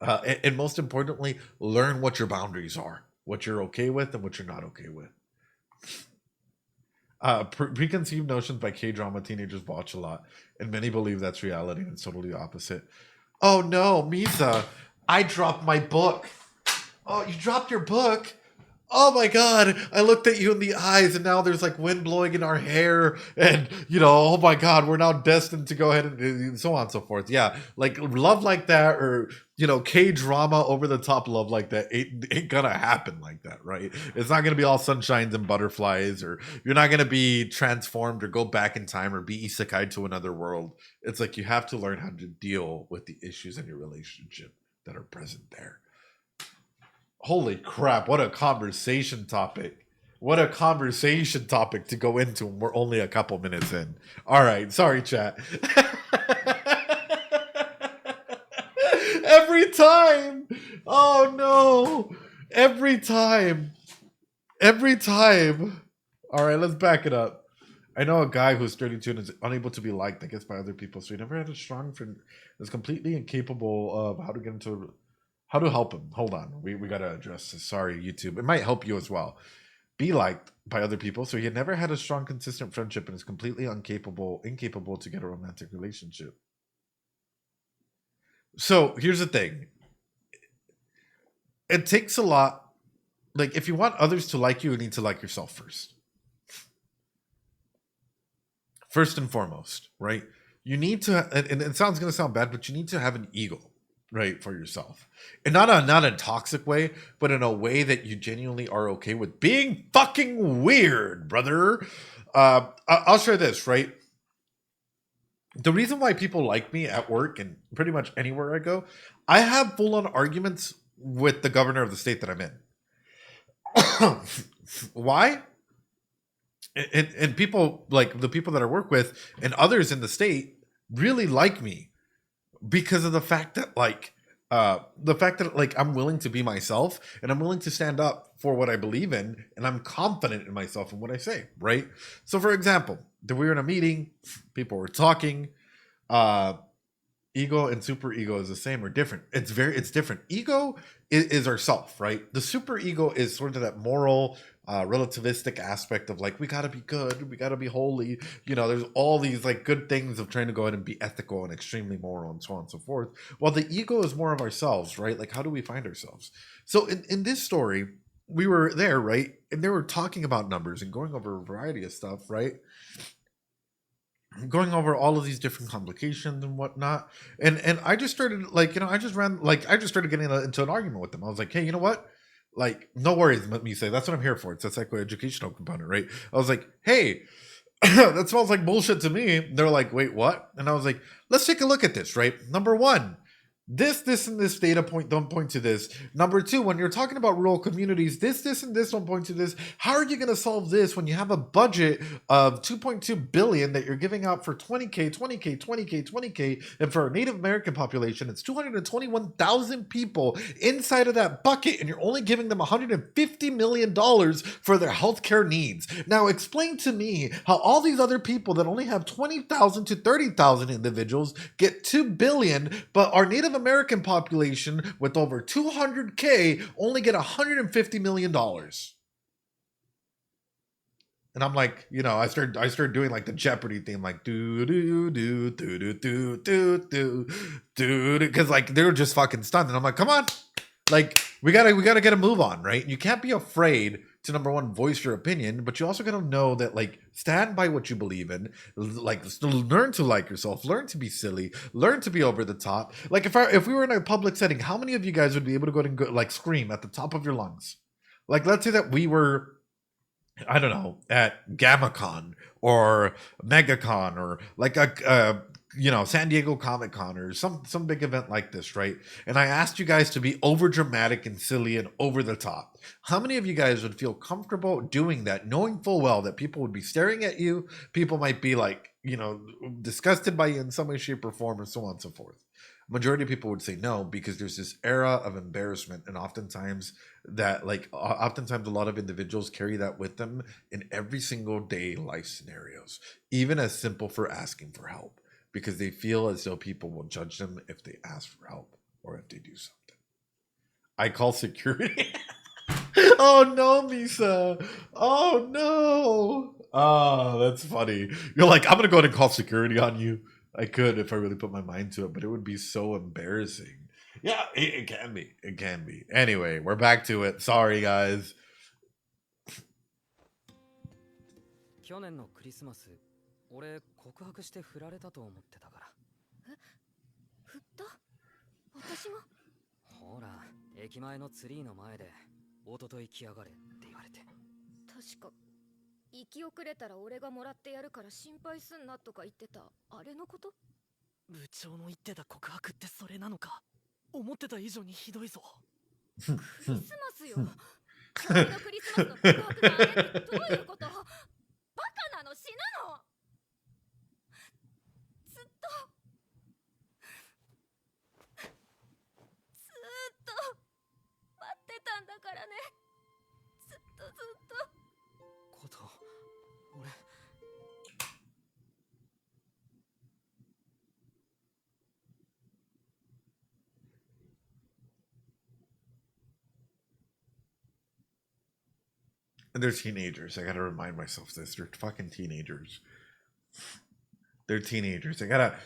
And most importantly, learn what your boundaries are, what you're okay with and what you're not okay with. Preconceived notions by K-drama teenagers watch a lot, and many believe that's reality, and it's totally the opposite. Oh no, Misa, I dropped my book. Oh, you dropped your book? Oh my God, I looked at you in the eyes and now there's like wind blowing in our hair and, oh my God, we're now destined to go ahead and so on and so forth. Yeah, like love like that or, K-drama over the top love like that ain't gonna happen like that, right? It's not gonna be all sunshines and butterflies, or you're not gonna be transformed or go back in time or be isekai to another world. It's like you have to learn how to deal with the issues in your relationship that are present there. Holy crap, what a conversation topic. What a conversation topic to go into, and we're only a couple minutes in. All right, sorry, chat. Every time. Oh, no. Every time. All right, let's back it up. I know a guy who's 32 and is unable to be liked, I guess, by other people, so he never had a strong friend. Is completely incapable of how to get into... How to help him? Hold on. We got to address this. Sorry, YouTube. It might help you as well. Be liked by other people. So he had never had a strong, consistent friendship and is completely incapable to get a romantic relationship. So here's the thing. It takes a lot. Like, if you want others to like you, you need to like yourself first. First and foremost, right? You need to, and it sounds going to sound bad, but you need to have an ego. Right, for yourself, and not a toxic way, but in a way that you genuinely are okay with being fucking weird, brother. I'll share this, right? The reason why people like me at work and pretty much anywhere I go, I have full-on arguments with the governor of the state that I'm in. Why? And people, like the people that I work with and others in the state, really like me. Because of the fact that I'm willing to be myself and I'm willing to stand up for what I believe in, and I'm confident in myself and what I say, right? So for example, we were in a meeting, people were talking, ego and super ego is the same or different. It's different. Ego is ourself, right? The super ego is sort of that moral, relativistic aspect of like, we got to be good, we got to be holy, there's all these like good things of trying to go ahead and be ethical and extremely moral and so on and so forth, while the ego is more of ourselves, right? Like, how do we find ourselves? So in this story, we were there, right? And they were talking about numbers and going over a variety of stuff, right? Going over all of these different complications and whatnot, and I just started I just started getting into an argument with them. I was like, hey, you know what? Like, no worries, let me say, that's what I'm here for. It's a psychoeducational component, right? I was like, hey, that smells like bullshit to me. They're like, wait, what? And I was like, let's take a look at this, right? Number one, this, and this data point don't point to this. Number two, when you're talking about rural communities, this, and this don't point to this. How are you going to solve this when you have a budget of $2.2 billion that you're giving out for 20K, and for our Native American population, it's 221,000 people inside of that bucket, and you're only giving them $150 million for their healthcare needs. Now, explain to me how all these other people that only have 20,000 to 30,000 individuals get $2 billion, but our Native American population with over 200K only get $150 million. And I'm like, I started doing like the Jeopardy theme, like do do do do do do do do, because like they were just fucking stunned. And I'm like, come on, like we gotta get a move on, right? You can't be afraid to, number one, voice your opinion, but you also got to know that, like, stand by what you believe in, like, learn to like yourself, learn to be silly, learn to be over the top. Like, if we were in a public setting, how many of you guys would be able to go and go, like, scream at the top of your lungs? Like, let's say that we were, I don't know, at GammaCon or MegaCon or like a San Diego Comic Con or some big event like this, right? And I asked you guys to be over dramatic and silly and over the top. How many of you guys would feel comfortable doing that, knowing full well that people would be staring at you, people might be like, disgusted by you in some way, shape, or form, and so on and so forth? Majority of people would say no, because there's this era of embarrassment, and oftentimes a lot of individuals carry that with them in every single day life scenarios, even as simple for asking for help, because they feel as though people will judge them if they ask for help or if they do something. I call security. Oh no, Misa. Oh no. Oh, that's funny. You're like, I'm gonna go ahead and call security on you. I could if I really put my mind to it, but it would be so embarrassing. Yeah, it can be. It can be. Anyway, we're back to it. Sorry, guys. 去年のクリスマス、俺告白して振られたと思ってたから。え、振った？私が？ほら、駅前のツリーの前で、おととい来やがれって言われて。確か、行き遅れたら俺がもらってやるから心配すんなとか言ってた、あれのこと？部長の言ってた告白ってそれなのか。思ってた以上にひどいぞ。クリスマスよ。今日のクリスマスの告白があれってどういうこと？バカなの？死ぬの？ずっと待ってたんだからね。ずっと。こと、俺。And they're teenagers. I gotta remind myself this. They're fucking teenagers. They're teenagers. I gotta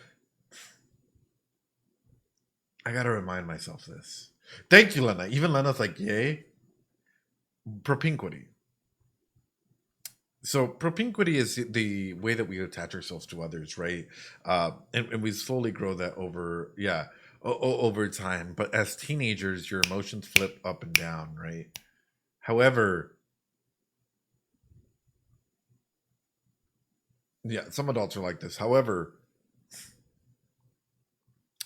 remind myself this. Thank you, Lena. Even Lena's like, yay. Propinquity. So propinquity is the way that we attach ourselves to others, right? And we slowly grow that over time. But as teenagers, your emotions flip up and down, right? However, yeah, some adults are like this. However,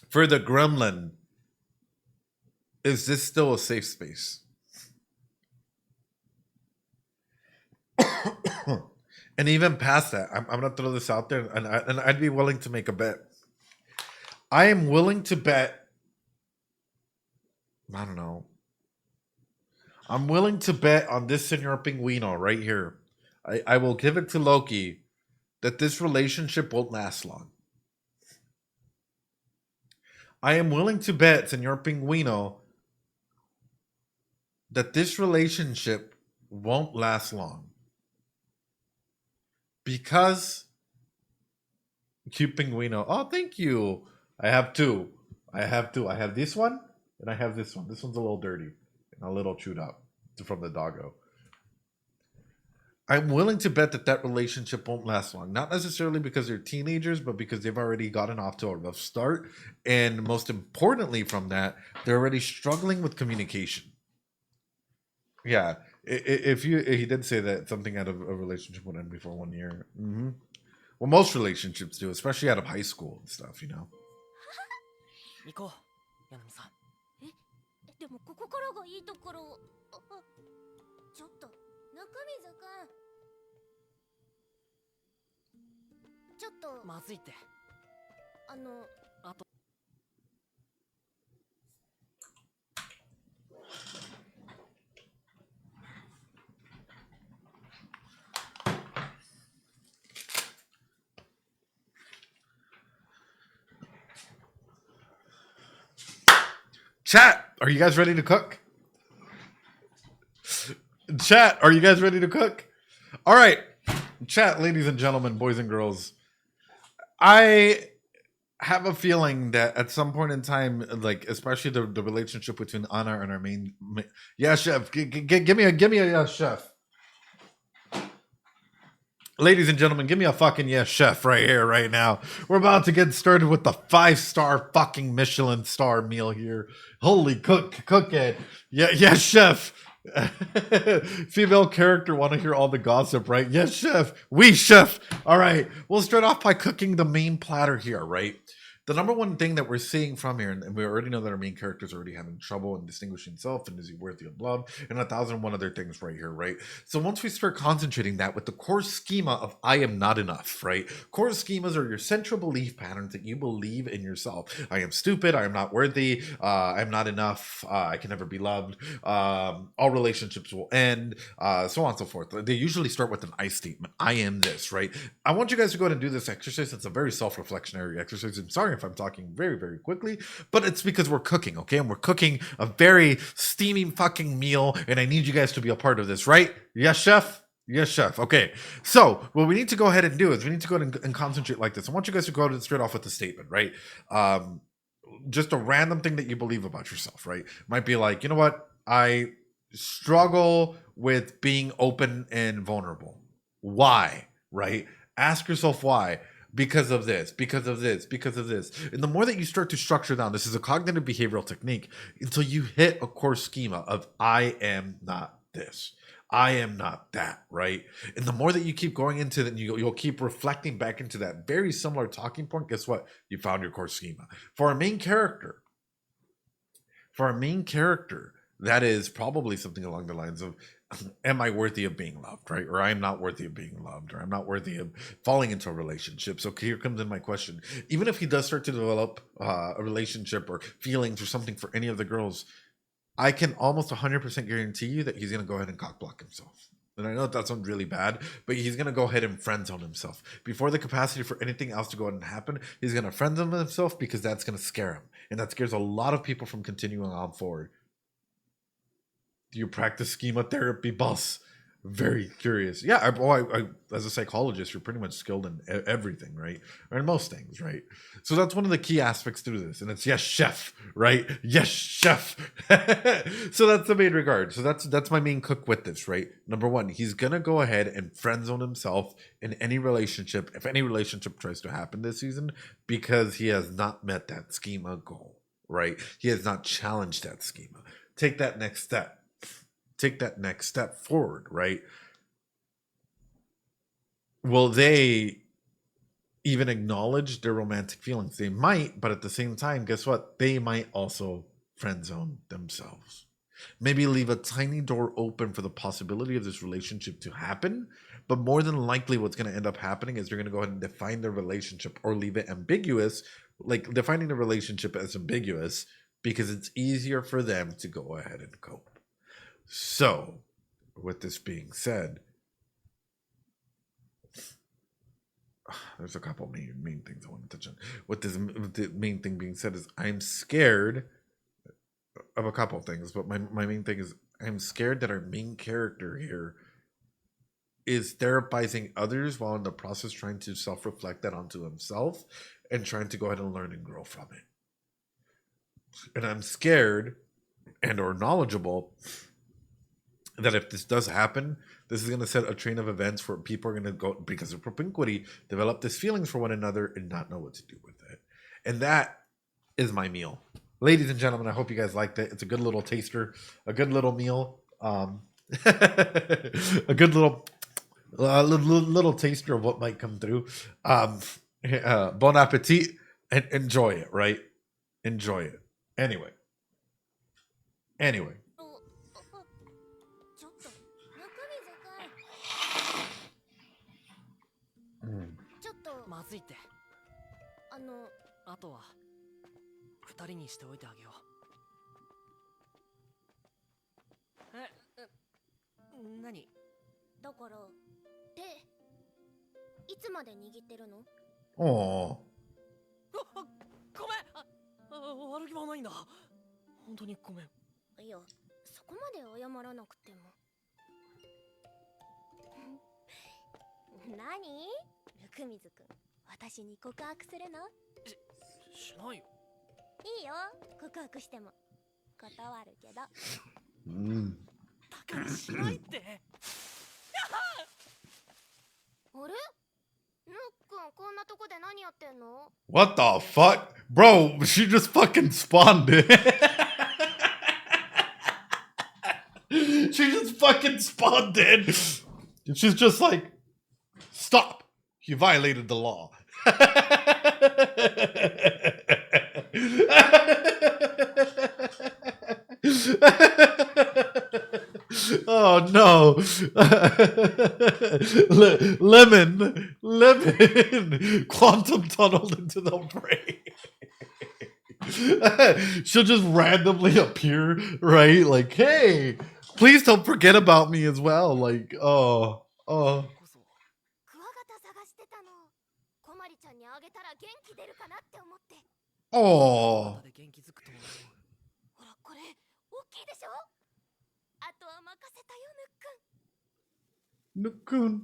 for the gremlin, is this still a safe space? And even past that, I'm going to throw this out there, and I'd be willing to make a bet. I am willing to bet, I don't know. I'm willing to bet on this Senor Pinguino right here. I will give it to Loki that this relationship won't last long. I am willing to bet, Senor Pinguino, that this relationship won't last long. Because cute Pinguino. Oh, thank you. I have two. I have this one and I have this one. This one's a little dirty and a little chewed up from the doggo. I'm willing to bet that relationship won't last long. Not necessarily because they're teenagers, but because they've already gotten off to a rough start. And most importantly from that, they're already struggling with communication. Yeah. He did say that something out of a relationship would end before 1 year. Mm-hmm. Well, most relationships do, especially out of high school and stuff, you know. 行こう、柳さん。でもここからがいいところ。ちょっと中水くん。ちょっとまずいって。あと。Chat, are you guys ready to cook? Chat, are you guys ready to cook? All right. Chat, ladies and gentlemen, boys and girls. I have a feeling that at some point in time, like especially the relationship between Anna and our main yeah, chef. Give me a yes, chef. Ladies and gentlemen, give me a fucking yes, chef, right here, right now. We're about to get started with the 5-star fucking Michelin star meal here. Holy cook it. Yeah, yes, chef. Female character want to hear all the gossip, right? Yes, chef. We chef. All right. We'll start off by cooking the main platter here, right? The number one thing that we're seeing from here, and we already know that our main character is already having trouble in distinguishing himself, and is he worthy of love, and 1,001 other things right here, right? So once we start concentrating that with the core schema of I am not enough, right? Core schemas are your central belief patterns that you believe in yourself. I am stupid. I am not worthy. I'm not enough. I can never be loved. All relationships will end. So on and so forth. They usually start with an I statement. I am this, right? I want you guys to go ahead and do this exercise. It's a very self-reflectionary exercise. I'm sorry if I'm talking very, very quickly, but it's because we're cooking, okay? And we're cooking a very steaming fucking meal, and I need you guys to be a part of this, right? Yes, chef? Yes, chef. Okay. So what we need to go ahead and do is we need to go ahead and concentrate like this. I want you guys to go ahead and straight off with the statement, right? Just a random thing that you believe about yourself, right? Might be like, you know what? I struggle with being open and vulnerable. Why? Right? Ask yourself why. Because of this, because of this, because of this. And the more that you start to structure down, this is a cognitive behavioral technique, until you hit a core schema of I am not this. I am not that, right? And the more that you keep going into that, you'll keep reflecting back into that very similar talking point. Guess what? You found your core schema. For our main character, that is probably something along the lines of, am I worthy of being loved, right? Or I'm not worthy of being loved, or I'm not worthy of falling into a relationship. So here comes in my question. Even if he does start to develop a relationship or feelings or something for any of the girls, I can almost 100% guarantee you that he's going to go ahead and cock block himself. And I know that sounds really bad, but he's going to go ahead and friend zone himself. Before the capacity for anything else to go ahead and happen, he's going to friend zone himself because that's going to scare him. And that scares a lot of people from continuing on forward. Do you practice schema therapy, boss? Very curious. Yeah, I, as a psychologist, you're pretty much skilled in everything, right? Or in most things, right? So that's one of the key aspects to this. And it's yes, chef, right? Yes, chef. So that's the main regard. So that's my main cook with this, right? Number one, he's going to go ahead and friend zone himself in any relationship, if any relationship tries to happen this season, because he has not met that schema goal, right? He has not challenged that schema. Take that next step. Take that next step forward, right? Will they even acknowledge their romantic feelings? They might, but at the same time, guess what? They might also friend zone themselves. Maybe leave a tiny door open for the possibility of this relationship to happen, but more than likely what's going to end up happening is they're going to go ahead and define their relationship or leave it ambiguous, like defining the relationship as ambiguous because it's easier for them to go ahead and cope. So, with this being said, there's a couple main things I want to touch on. With the main thing being said is I'm scared of a couple things, but my main thing is I'm scared that our main character here is therapizing others while in the process trying to self-reflect that onto himself and trying to go ahead and learn and grow from it. And I'm scared and or knowledgeable that if this does happen, this is going to set a train of events where people are going to go, because of propinquity, develop these feelings for one another and not know what to do with it. And that is my meal. Ladies and gentlemen, I hope you guys liked it. It's a good little taster, a good little meal, a good little taster of what might come through. Bon appetit, and enjoy it, right? Enjoy it. Anyway. ちょっと中身かい。ちょっとまずいって。ああとは二人にしておいてあげよう。何？だから手いつまで握ってるの？ Oh. ごめん。悪気はないんだ。本当にごめん。いや、そこまで謝らなくても。何？温水くん、私に告白するの？しないよ。いいよ、告白しても。断るけど。だからしないって。あれぬっくんこんなとこで何やってんの What the fuck? Bro, she just fucking spawned it. She just fucking spawned in. She's just like, stop. You violated the law. Oh no. Lemon quantum tunneled into the brain. She'll just randomly appear, right? Like, hey, please don't forget about me as well. Like, oh. クワガタ探してたの。こまりちゃんにあげたら元気出るかなって思って。 Oh. で元気づくと思う。ほらこれ大きいでしょ。あとは任せたよぬっくん。Nukun.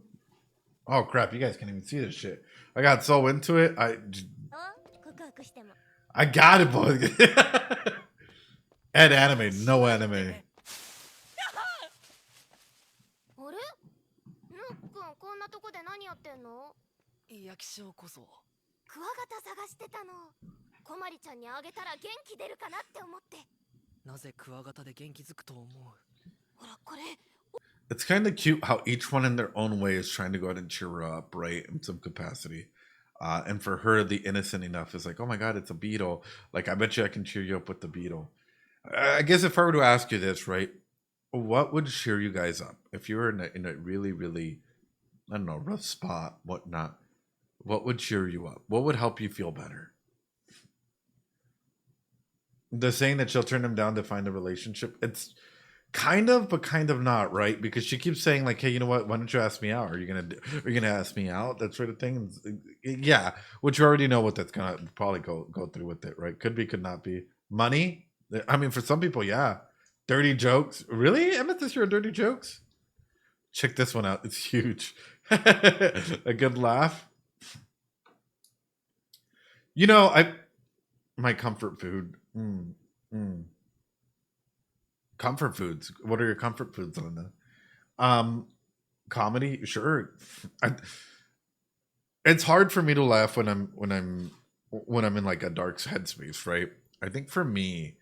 Oh crap, you guys can't even see this shit. I got so into it. I got it, boy. Ed anime, no anime. あれぬっくんこんなとこで何やってんの。焼き塩こそ。クワガタ探してたの。こまりちゃんにあげたら元気出るかなって思って。なぜクワガタで元気づくと思う。ほらこれ。 It's kind of cute how each one in their own way is trying to go out and cheer her up, right? In some capacity. And for her, the innocent enough is like, oh my God, it's a beetle. Like, I bet you I can cheer you up with the beetle. I guess if I were to ask you this, right? What would cheer you guys up? If you were in a really, really, I don't know, rough spot, whatnot, what would cheer you up? What would help you feel better? The saying that she'll turn him down to find a relationship, it's kind of, but kind of not, right? Because she keeps saying like, hey, you know what? Why don't you ask me out? Are you gonna ask me out? That sort of thing. Yeah, which you already know what that's gonna probably go through with it, right? Could be, could not be. Money. I mean, for some people, yeah. Dirty jokes. Really? Amethyst, you're dirty jokes? Check this one out. It's huge. A good laugh. You know, my comfort food. Comfort foods. What are your comfort foods, Linda? Comedy, sure. It's hard for me to laugh when I'm in like a dark headspace, right? I think for me,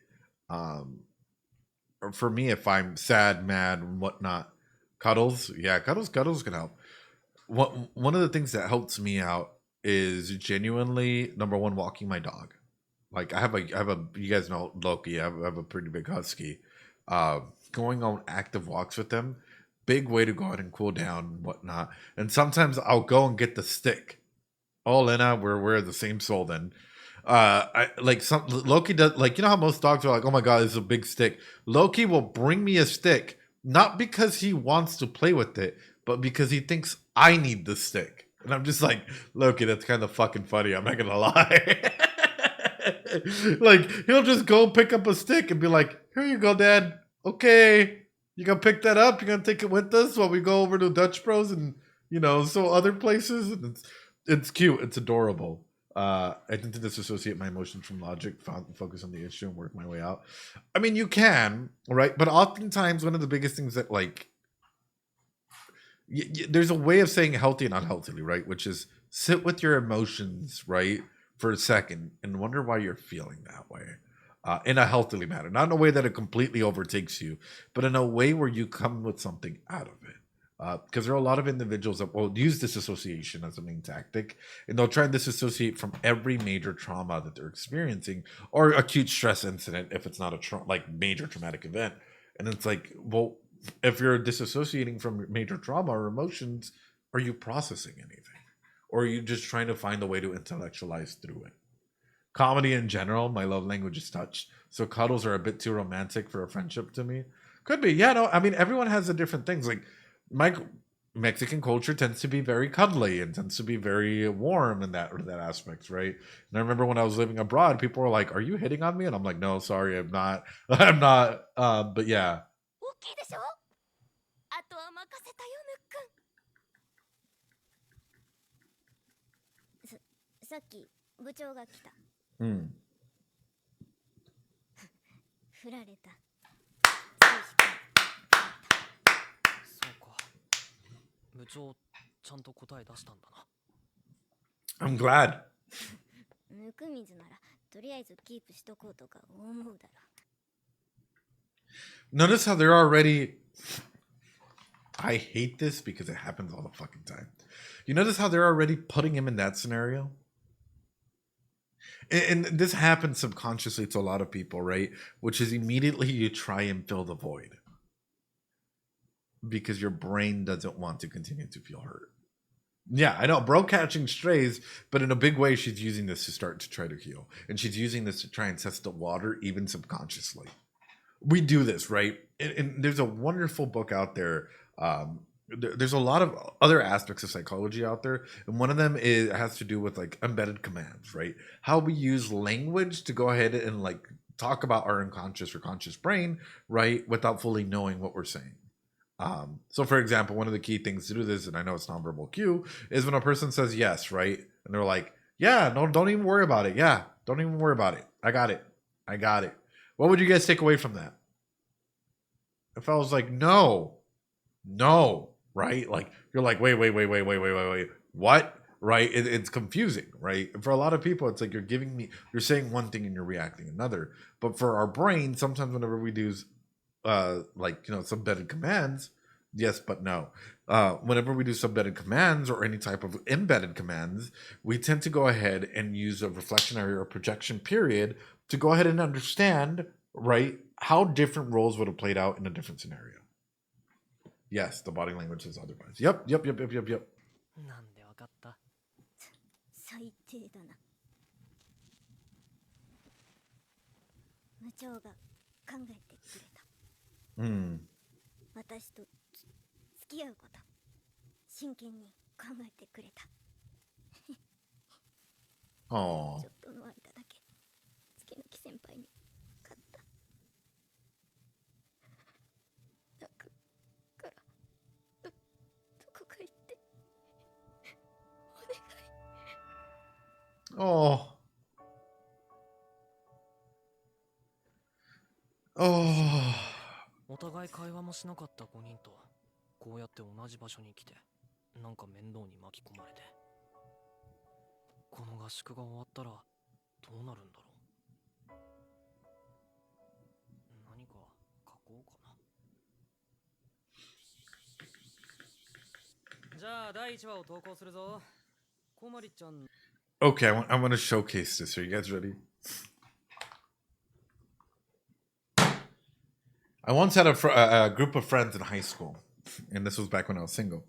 if I'm sad, mad, and whatnot, cuddles can help. One of the things that helps me out is genuinely number one, walking my dog. Like I have a you guys know Loki. I have a pretty big husky. Going on active walks with them, big way to go out and cool down and whatnot. And sometimes I'll go and get the stick. Oh, Lena, we're the same soul then. I like some Loki does, like, you know how most dogs are like, oh my god, this is a big stick. Loki will bring me a stick, not because he wants to play with it, but because he thinks I need the stick. And I'm just like, Loki, that's kind of fucking funny. I'm not gonna lie. Like, he'll just go pick up a stick and be like, here you go, Dad. Okay, you gonna pick that up? You're gonna take it with us while we go over to Dutch Bros and, you know, so other places. And it's cute. It's adorable. I tend to disassociate my emotions from logic, focus on the issue, and work my way out. I mean, you can, right? But oftentimes, one of the biggest things that, like, there's a way of saying healthy and unhealthily, right? Which is sit with your emotions, right, for a second and wonder why you're feeling that way. In a healthily manner, not in a way that it completely overtakes you, but in a way where you come with something out of it. Because there are a lot of individuals that will use disassociation as a main tactic, and they'll try and disassociate from every major trauma that they're experiencing or acute stress incident if it's not a like major traumatic event. And it's like, well, if you're disassociating from major trauma or emotions, are you processing anything? Or are you just trying to find a way to intellectualize through it? Comedy in general, my love language is touch. So cuddles are a bit too romantic for a friendship to me. Could be. Yeah, no, I mean, everyone has the different things. Like, my Mexican culture tends to be very cuddly and tends to be very warm in that aspect, right? And I remember when I was living abroad, people were like, are you hitting on me? And I'm like, no, sorry, I'm not. I'm not. But yeah. 大きいでしょ。あとは任せたよぬっくん。さっき部長が来た。振られた。そうか。部長ちゃんと答え出したんだな。 I'm glad. ぬく水ならとりあえずキープしとこうとか思うだろ。 Notice how they're already... I hate this because it happens all the fucking time. You notice how they're already putting him in that scenario? And this happens subconsciously to a lot of people, right? Which is immediately you try and fill the void. Because your brain doesn't want to continue to feel hurt. Yeah, I know, bro catching strays, but in a big way, she's using this to start to try to heal. And she's using this to try and test the water, even subconsciously. We do this, right? And there's a wonderful book out there. There's a lot of other aspects of psychology out there, and one of them has to do with like embedded commands, right? How we use language to go ahead and like talk about our unconscious or conscious brain, right, without fully knowing what we're saying. So for example, one of the key things to do this, and I know it's nonverbal cue, is when a person says yes, right, and they're like, yeah, no, don't even worry about it. Yeah, don't even worry about it. I got it. What would you guys take away from that? If I was like, no, right? Like, you're like, wait, what? Right? It's confusing, right? And for a lot of people, it's like you're saying one thing and you're reacting another. But for our brain, sometimes whenever we do, some embedded commands, yes, but no. Whenever we do subembedded commands or any type of embedded commands, we tend to go ahead and use a reflectionary or projection period to go ahead and understand, right, how different roles would have played out in a different scenario. Yes, the body language says otherwise. Yep. なんでわかった？ 最低だな。部長が考えてくれた。私と付き合うこと真剣に考えてくれた。ちょっとの間だけ月抜き先輩に勝った。泣くからどこか行ってお願い。お互い会話もしなかった5人とこうやって同じ場所に来てなんか面倒に巻き込まれて、この合宿が終わったらどうなるんだろう。何か書こうかな。じゃあ第1話を投稿するぞ。こまりちゃん。 Okay, I want to showcase this. Are you guys ready? I once had a group of friends in high school, and this was back when I was single.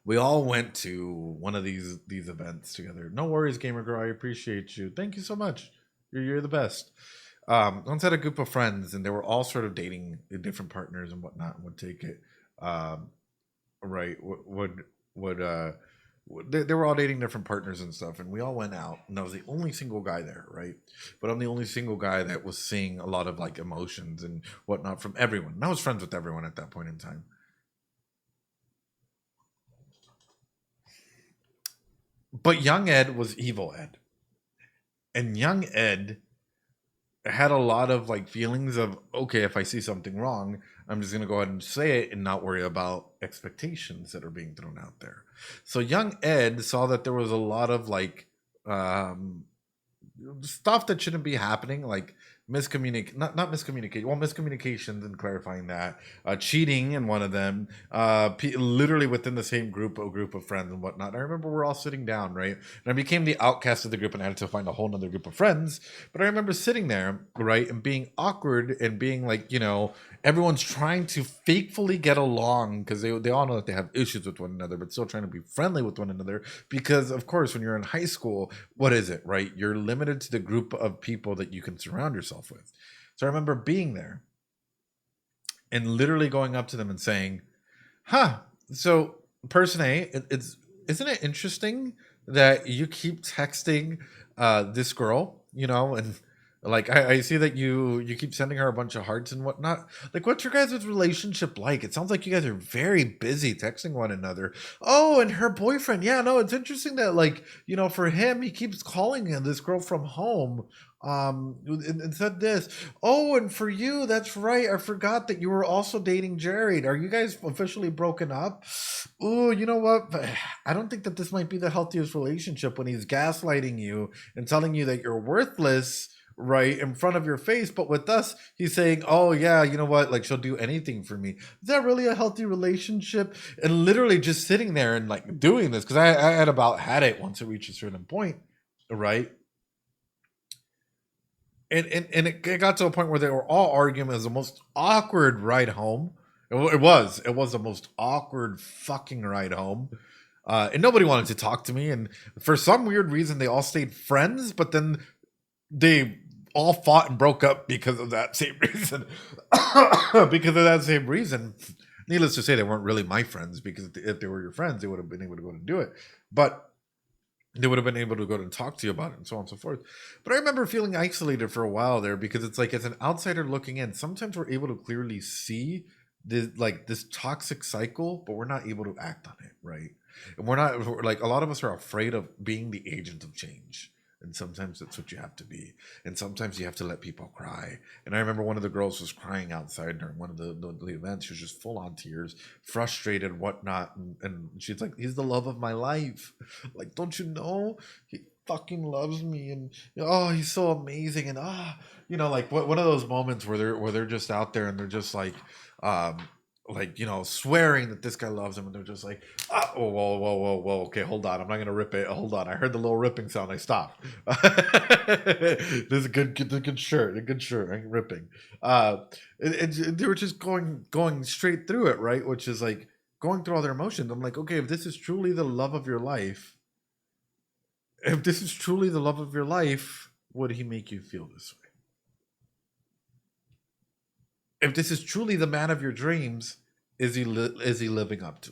We all went to one of these events together. No worries, gamer girl. I appreciate you. Thank you so much. You're the best. Once had a group of friends, and they were all sort of dating different partners and whatnot. And would take it, right? They were all dating different partners and stuff, and we all went out, and I was the only single guy there, right? But I'm the only single guy that was seeing a lot of like emotions and whatnot from everyone. And I was friends with everyone at that point in time. But young Ed was evil Ed, and young Ed had a lot of like feelings of, okay, if I see something wrong, I'm just going to go ahead and say it and not worry about expectations that are being thrown out there. So young Ed saw that there was a lot of like stuff that shouldn't be happening, like miscommunications and clarifying that, cheating in one of them, literally within the same group of friends and whatnot. I remember we're all sitting down, right? And I became the outcast of the group and I had to find a whole nother group of friends. But I remember sitting there, right, and being awkward and being like, everyone's trying to fakefully get along because they all know that they have issues with one another, but still trying to be friendly with one another. Because, of course, when you're in high school, what is it, right? You're limited to the group of people that you can surround yourself with. So I remember being there and literally going up to them and saying, so person A, isn't it interesting that you keep texting this girl, and like I see that you keep sending her a bunch of hearts and whatnot. Like, what's your guys' relationship like? It sounds like you guys are very busy texting one another. Oh, and her boyfriend. Yeah, no, it's interesting that, like, for him, he keeps calling this girl from home. and said this. Oh, and for you, that's right. I forgot that you were also dating Jared. Are you guys officially broken up? Oh, you know what? I don't think that this might be the healthiest relationship when he's gaslighting you and telling you that you're worthless, right, in front of your face. But with us, he's saying, oh, yeah, you know what? Like, she'll do anything for me. Is that really a healthy relationship? And literally just sitting there and like doing this, because I had about had it once it reached a certain point, right? And it got to a point where they were all arguing. It was the most awkward ride home. It was the most awkward fucking ride home. And nobody wanted to talk to me. And for some weird reason, they all stayed friends, but then they all fought and broke up because of that same reason. Because of that same reason. Needless to say, they weren't really my friends, because if they were your friends, they would have been able to go and do it. But they would have been able to go and talk to you about it and so on and so forth. But I remember feeling isolated for a while there, because it's like, as an outsider looking in, sometimes we're able to clearly see this toxic cycle, but we're not able to act on it, right? And we're like, a lot of us are afraid of being the agent of change. And sometimes that's what you have to be. And sometimes you have to let people cry. And I remember one of the girls was crying outside during one of the events. She was just full on tears, frustrated, whatnot. And she's like, he's the love of my life. Like, don't you know? He fucking loves me. And, oh, he's so amazing. And, like one of those moments where they're just out there and they're just swearing that this guy loves them, and they're just like, oh, whoa, okay, hold on, I'm not gonna rip it. Hold on, I heard the little ripping sound. I stopped. This is a good shirt. I ain't ripping. They were just going straight through it, right? Which is like going through all their emotions. I'm like, okay, if this is truly the love of your life, would he make you feel this way? If this is truly the man of your dreams, is he living up to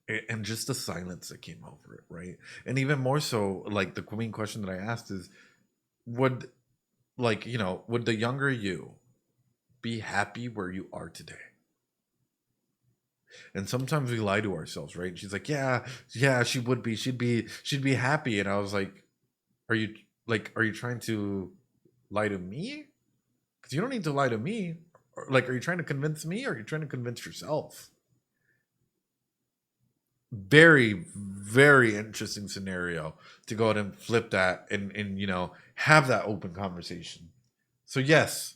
it? And just the silence that came over it, right? And even more so, like, the main question that I asked is, would the younger you be happy where you are today? And sometimes we lie to ourselves, right? She's like, yeah, she would be. She'd be happy. And I was like, are you trying to lie to me? Because you don't need to lie to me. Like, are you trying to convince me, or are you trying to convince yourself? Very, very interesting scenario to go ahead and flip that and have that open conversation. So yes,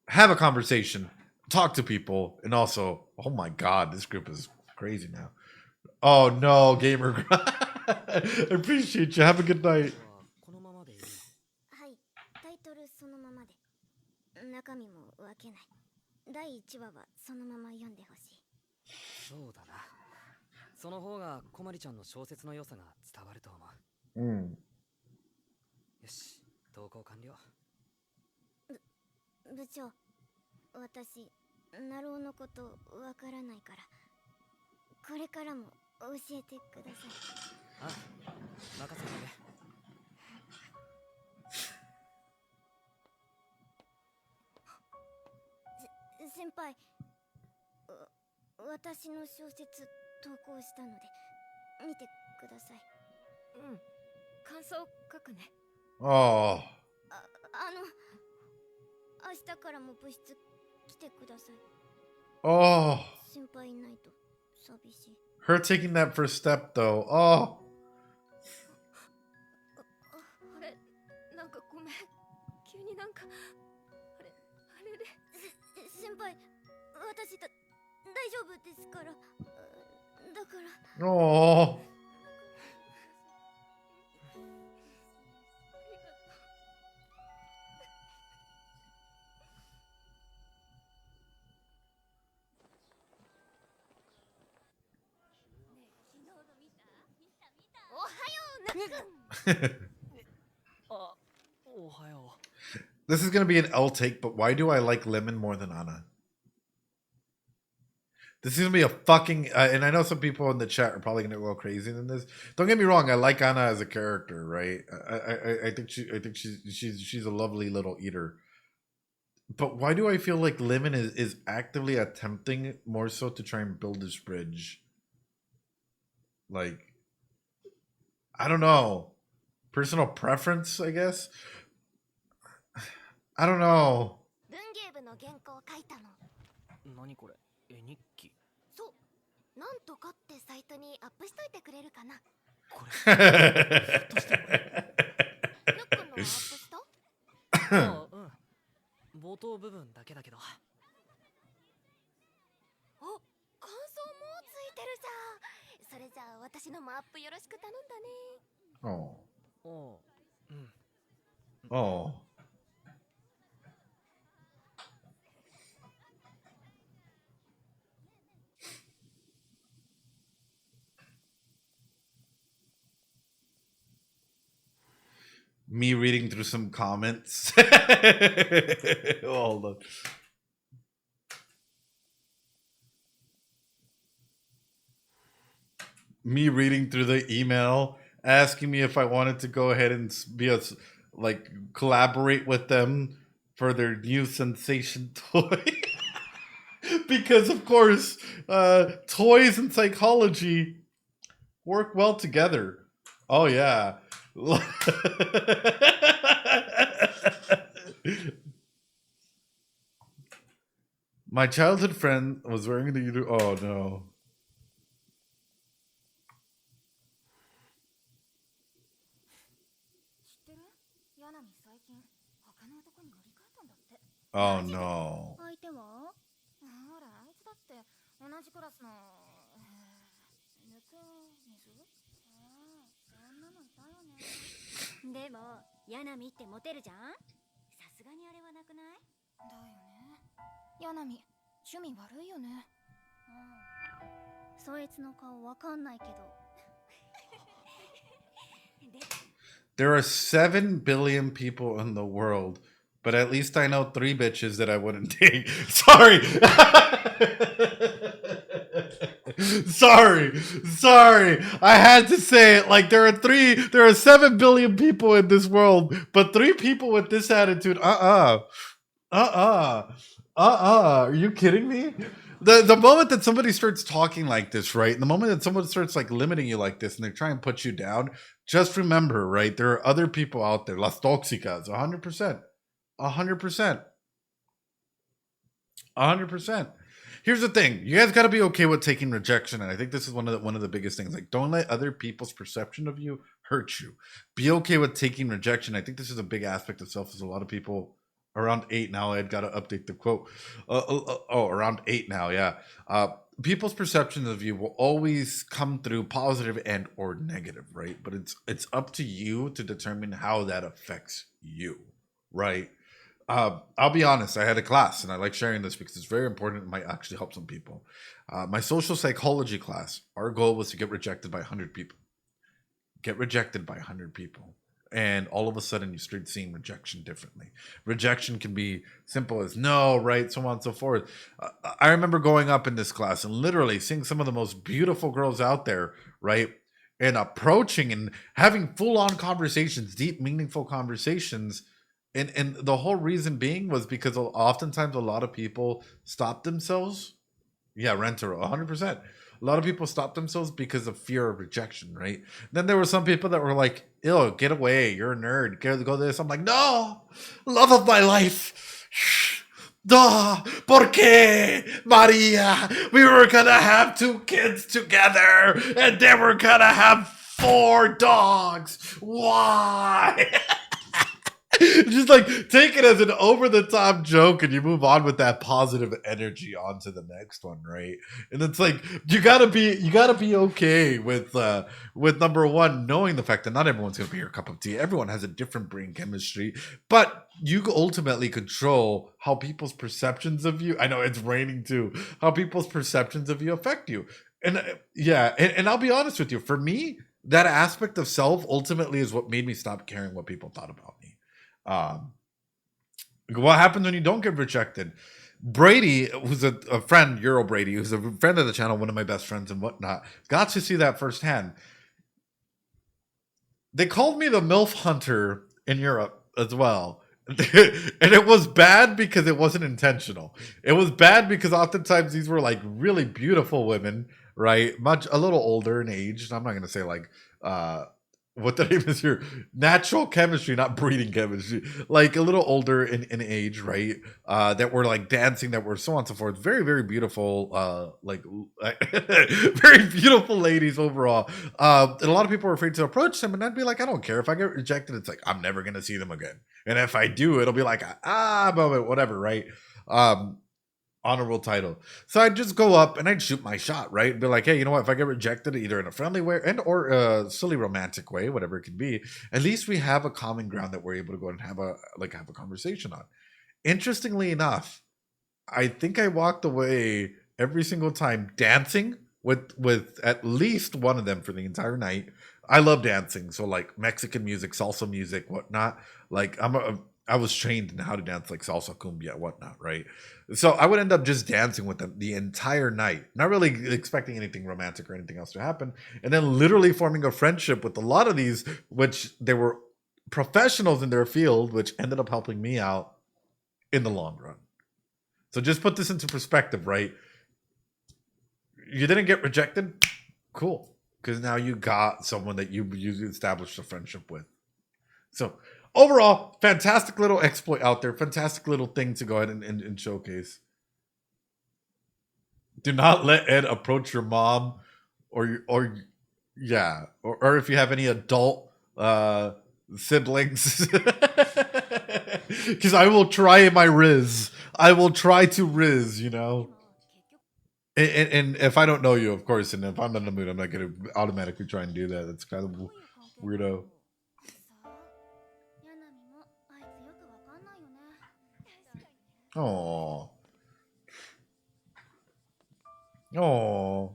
have a conversation, talk to people, and also, oh my god, this group is crazy now. Oh no, gamer. I appreciate you. Have a good night. はい、タイトルそのままで。中身も分けない。第1話はそのまま読んでほしい。そうだな。その方がこまりちゃんの小説の良さが伝わると思う。うん。よし、投稿完了。部長、私、ナローのことわからないから、これからも教えてください。あ、任せてね。先輩、私の小説投稿したので見てください。うん、感想書くね。Oh. 明日からも部室来てください。Oh. 心配いないと寂しい。Her taking that first step though. Oh. あれ、なんかごめん。急になんかあれで。先輩、私大丈夫ですから。だから。Oh. This is going to be an L take, but why do I like Lemon more than Anna? This is going to be a fucking... and I know some people in the chat are probably going to go crazy in this. Don't get me wrong. I like Anna as a character, right? I think she's a lovely little eater. But why do I feel like Lemon is actively attempting more so to try and build this bridge? Like... I don't know. Personal preference, I guess. I don't know. 文芸部の原稿を書いたの。何これ、絵日記。そう。なんとかってサイトにアップしといてくれるかな。これひょっとしてぬっくんのはアップした？ああ、うん。冒頭部分だけだけど。あ、感想もついてるじゃん。それじゃあ私のもアップよろしく頼んだね。Oh. おう、うん。Oh. Me reading through some comments. Hold on. Me reading through the email, asking me if I wanted to go ahead and collaborate with them for their new sensation toy. Because of course, toys and psychology work well together. Oh yeah. My childhood friend was wearing the oh no. 知ってる？ヤナミ最近他の男に乗り換えたんだって。 Oh no. 相手は？ほら、あいつだって同じクラスの抜け水？そんなのいたよね。でもヤナミってモテるじゃん。さすがにあれはなくない？だよね。ヤナミ趣味悪いよね。そいつの顔わかんないけど。There are 7 billion people in the world, but at least I know 3 bitches that I wouldn't date. Sorry. Sorry. I had to say it. Like there are 7 billion people in this world, but 3 people with this attitude. Are you kidding me? The moment that somebody starts talking like this, right? The moment that someone starts like limiting you like this and they try and put you down, just remember, right? There are other people out there. Las tóxicas, 100%. 100%. Here's the thing. You guys got to be okay with taking rejection. And I think this is one of the biggest things. Like, don't let other people's perception of you hurt you. Be okay with taking rejection. I think this is a big aspect of self. Is a lot of people around 8 now. I'd got to update the quote. Around 8 now. Yeah. People's perceptions of you will always come through positive and or negative, right? But it's up to you to determine how that affects you, right? I'll be honest. I had a class, and I like sharing this because it's very important. It might actually help some people. My social psychology class. Our goal was to get rejected by 100 people. Get rejected by 100 people. And all of a sudden you start seeing rejection differently. Rejection can be simple as no, right? So on and so forth. I remember going up in this class and literally seeing some of the most beautiful girls out there, right? And approaching and having full-on conversations, deep, meaningful conversations. And the whole reason being was because oftentimes a lot of people stop themselves. Yeah, Rentero, 100%. A lot of people stop themselves because of fear of rejection, right? Then there were some people that were like, ew, get away, you're a nerd, go this. I'm like, no, love of my life. Duh, ¿por qué, Maria? We were gonna have 2 kids together, and then we're gonna have 4 dogs. Why? Just like take it as an over-the-top joke and you move on with that positive energy onto the next one, right? And it's like you gotta be okay with number one, knowing the fact that not everyone's gonna be your cup of tea. Everyone has a different brain chemistry, but you ultimately control how people's perceptions of you. I know it's raining too. How people's perceptions of you affect you. And yeah, and I'll be honest with you, for me, that aspect of self ultimately is what made me stop caring what people thought about me. What happens when you don't get rejected? Brady, who's a friend, Euro Brady, who's a friend of the channel, one of my best friends and whatnot, got to see that firsthand. They called me the MILF hunter in Europe as well. And it was bad because it wasn't intentional. It was bad because oftentimes these were like really beautiful women, right? A little older in age. I'm not going to say like what the name is here, natural chemistry, not breeding chemistry, like a little older in age, right? That were like dancing, that were so on and so forth. Very, very beautiful, like very beautiful ladies overall. And a lot of people were afraid to approach them, and I'd be like, I don't care if I get rejected. It's like I'm never gonna see them again, and if I do, it'll be like moment, whatever, right? Honorable title. So I'd just go up and I'd shoot my shot, right? Be like, hey, you know what? If I get rejected, either in a friendly way or a silly romantic way, whatever it could be, at least we have a common ground that we're able to go and have a conversation on. Interestingly enough, I think I walked away every single time dancing with at least one of them for the entire night. I love dancing, so like Mexican music, salsa music, whatnot. Like I was trained in how to dance like salsa, cumbia, whatnot, right? So I would end up just dancing with them the entire night, not really expecting anything romantic or anything else to happen, and then literally forming a friendship with a lot of these, which they were professionals in their field, which ended up helping me out in the long run. So just put this into perspective, right? You didn't get rejected, cool, because now you got someone that you established a friendship with. So overall, fantastic little exploit out there. Fantastic little thing to go ahead and showcase. Do not let Ed approach your mom or if you have any adult siblings. Because I will try my Riz. I will try to Riz, you know. And if I don't know you, of course, and if I'm in the mood, I'm not going to automatically try and do that. That's kind of weirdo. Oh. Oh.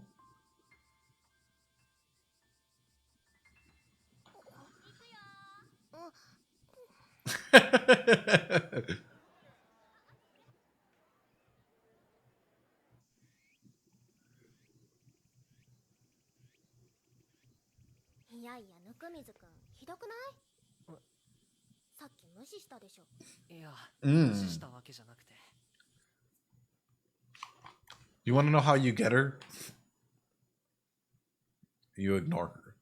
You want to know how you get her? You ignore her.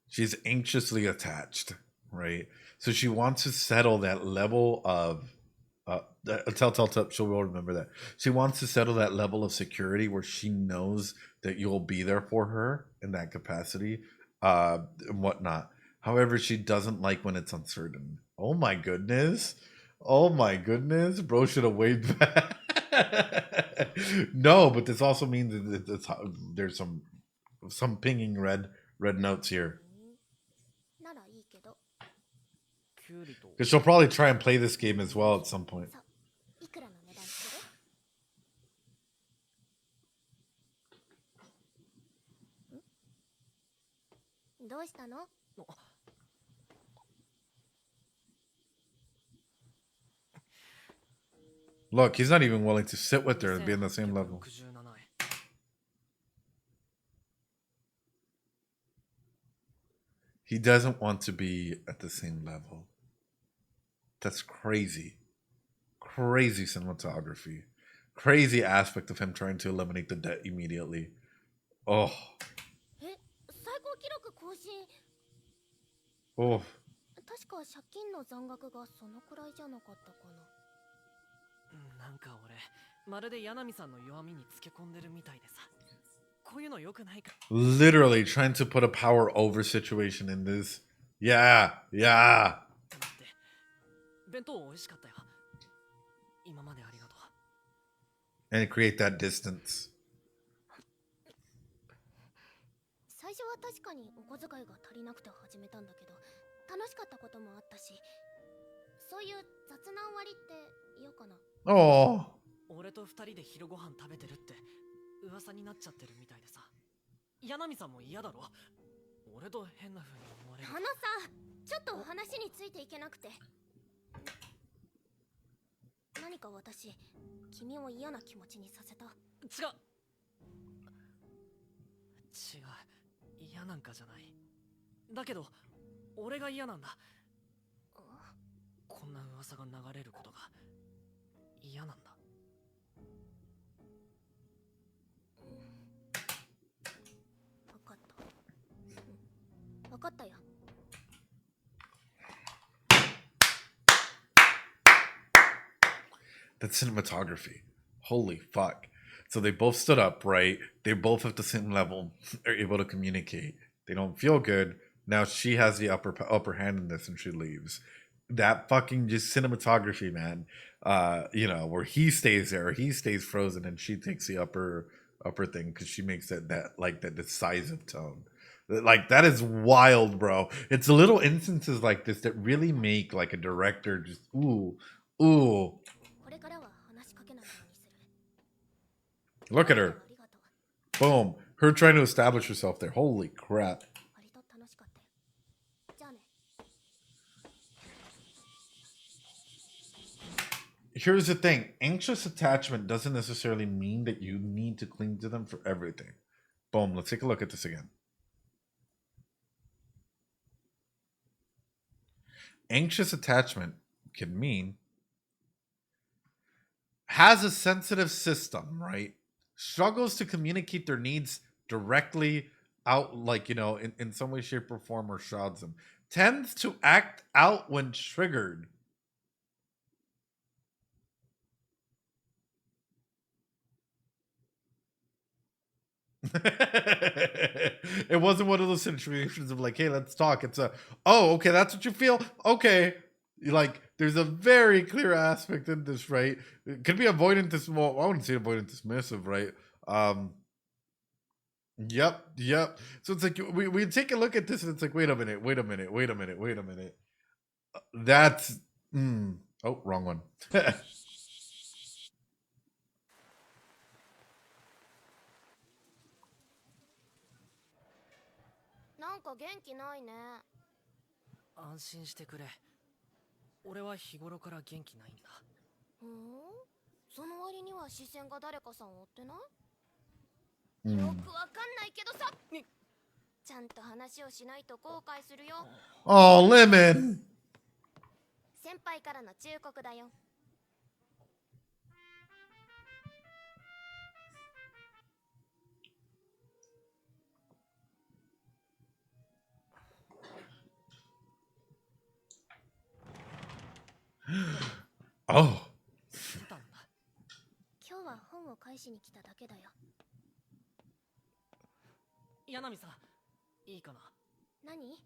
She's anxiously attached, right? So she wants to settle that level of tell she will remember that. She wants to settle that level of security where she knows that you'll be there for her in that capacity, and whatnot. However, she doesn't like when it's uncertain. Oh my goodness. Bro should have waved back. No, but this also means that there's some pinging red notes here. Because she'll probably try and play this game as well at some point. Look, he's not even willing to sit with her and be on the same level. He doesn't want to be at the same level. That's crazy. Crazy cinematography. Crazy aspect of him trying to eliminate the debt immediately. Oh. Oh. Literally trying to put a power over situation in this. Yeah. And create that distance. Oh. 俺と二人で昼ご飯食べてるって噂になっちゃってるみたいでさ。柳さんも嫌だろ。俺と変な風に思われる。ちょっと話についていけなくて。何か私、君を嫌な気持ちにさせた。違う、嫌なんかじゃない。だけど俺が嫌なんだ。こんな噂が流れることが嫌なんだ。分かった。That's cinematography. Holy fuck. So they both stood up, right? They both at the same level are able to communicate. They don't feel good. Now she has the upper hand in this and she leaves. That fucking just cinematography, man. You know, where he stays there, he stays frozen and she takes the upper thing because she makes that decisive tone. Like that is wild, bro. It's little instances like this that really make like a director just ooh. これからは話しかけないようにする。 Look at あ her. りがとう。 Boom. Her trying to establish herself there. Holy crap. 割と楽しかったよ。じゃあね。 Here's the thing. Anxious attachment doesn't necessarily mean that you need to cling to them for everything. Boom. Let's take a look at this again. Anxious attachment can mean has a sensitive system, right? Struggles to communicate their needs directly out, like, you know, in some way, shape, or form, or shrouds them. Tends to act out when triggered. It wasn't one of those situations of like, hey, let's talk. It's a, oh, okay, that's what you feel. Okay, like there's a very clear aspect in this, right? It could be avoidant well, I wouldn't say avoidant dismissive, right? Yep. So it's like we take a look at this and it's like, wait a minute. That's oh, wrong one. なんか元気ないね。安心してくれ。俺は日頃から元気ないんだ。ふん。その割には視線が誰かさんを追ってない？ Hmm. よくわかんないけどさ。ちゃんと話をしないと後悔するよ。 Oh, lemon. 先輩からの忠告だよ。 Oh. 来たんだ。今日は本を返しに来ただけだよ。柳さん、いいかな。何？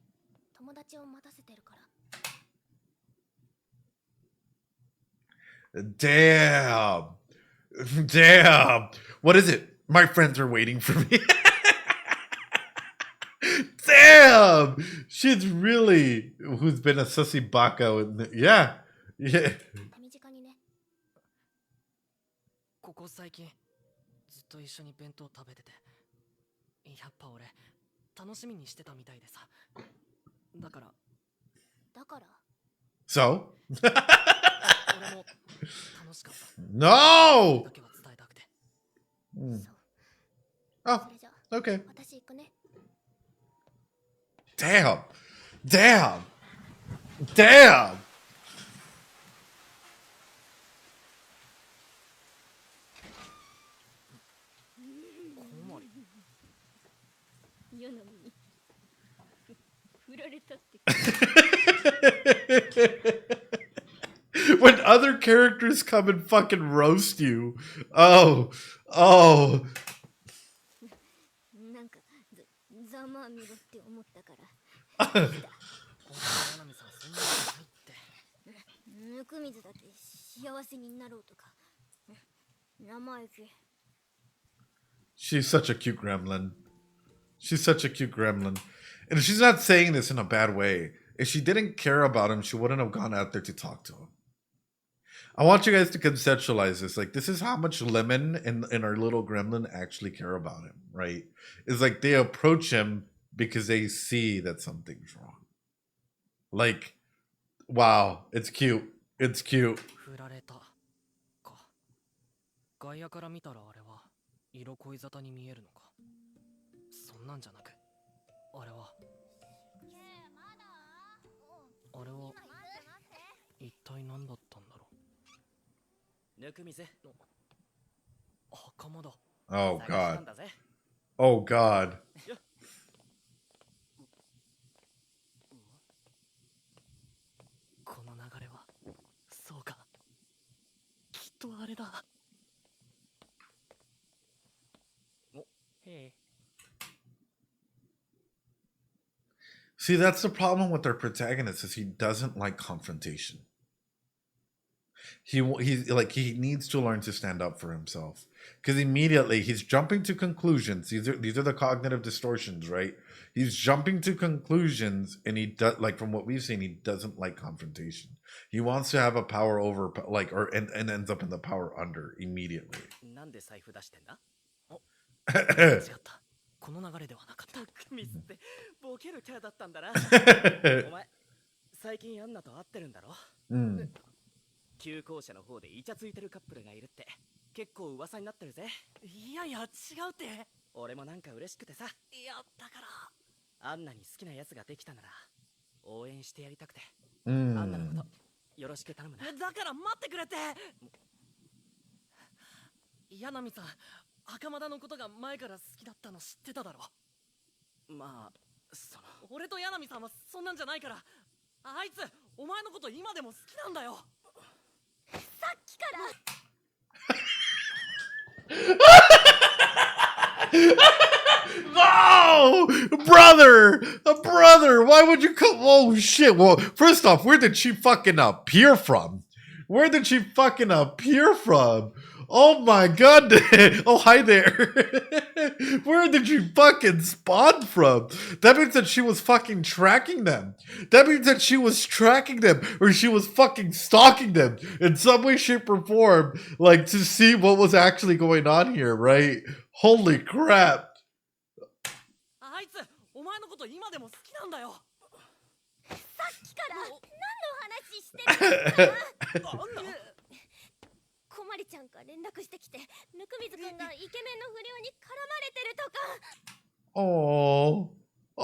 友達を待たせてるから。 Damn. Damn. What is it? My friends are waiting for me. Damn. She's really who's been a sussy baka. Yeah. 手短にね。ここ最近ずっと一緒に弁当食べてて、やっぱ俺楽しみにしてたみたいでさ。だから So? 俺も楽しかった。 No! だけは伝えたくて。 Hmm. そう。 Oh, それじゃあ okay. 私行くね。 Damn. 小森。世のに振られたって。 When other characters come and fucking roast you. Oh. なんかざまあみろって思ったから。 柳さん、そんなのないって。ぬくみずだけ幸せになろうとか。生意気。 She's such a cute gremlin. And she's not saying this in a bad way. If she didn't care about him, she wouldn't have gone out there to talk to him. I want you guys to conceptualize this. Like, this is how much Lemon and our little gremlin actually care about him, right? It's like they approach him because they see that something's wrong. Like, wow, it's cute. 振られたか。外野から見たらあれは色恋沙汰に見えるのか。そんなんじゃなく、あれは一体何だったんだろう。ぬくみず、袴だ。 Oh 探したん God. だぜ。 Oh God. この流れはそうか。きっとれだ。お、へえ。 See, that's the problem with our protagonist is he doesn't like confrontation. He needs to learn to stand up for himself because immediately he's jumping to conclusions. These are the cognitive distortions, right? He's jumping to conclusions, and he does, like, from what we've seen, he doesn't like confrontation. He wants to have a power over, like, and ends up in the power under immediately. なんで財布出してんだ？違った。この流れではなかった。ミスってボケるキャラだったんだな。お前最近アンナと会ってるんだろ？旧校舎の方でイチャついてるカップルがいるって結構噂になってるぜ。いやいや、違うって。俺もなんか嬉しくてさ。いや、だから。アンナに好きなやつができたなら応援してやりたくて。アンナのことよろしく頼むな。だから待ってくれって。柳波さん、袴田のことが前から好きだったの知ってただろ。まあ、その俺と柳波さんはそんなんじゃないから。あいつお前のこと今でも好きなんだよ。さっきからNo! Brother! Brother! Why would you come? Oh, shit. Well, first off, where did she fucking appear from? Where did she fucking appear from? Oh my god. Oh, hi there. Where did you fucking spawn from? That means that she was fucking tracking them. That means that she was tracking them, or she was fucking stalking them in some way, shape, or form, like, to see what was actually going on here, right? Holy crap. あいつお前のこと今でも好きなんだよ。さっきから何の話してるんですか？アンナ。こまりちゃんが連絡してきて、ぬくみずくんがイケメンの不良に絡まれてるとか。Oh. Oh.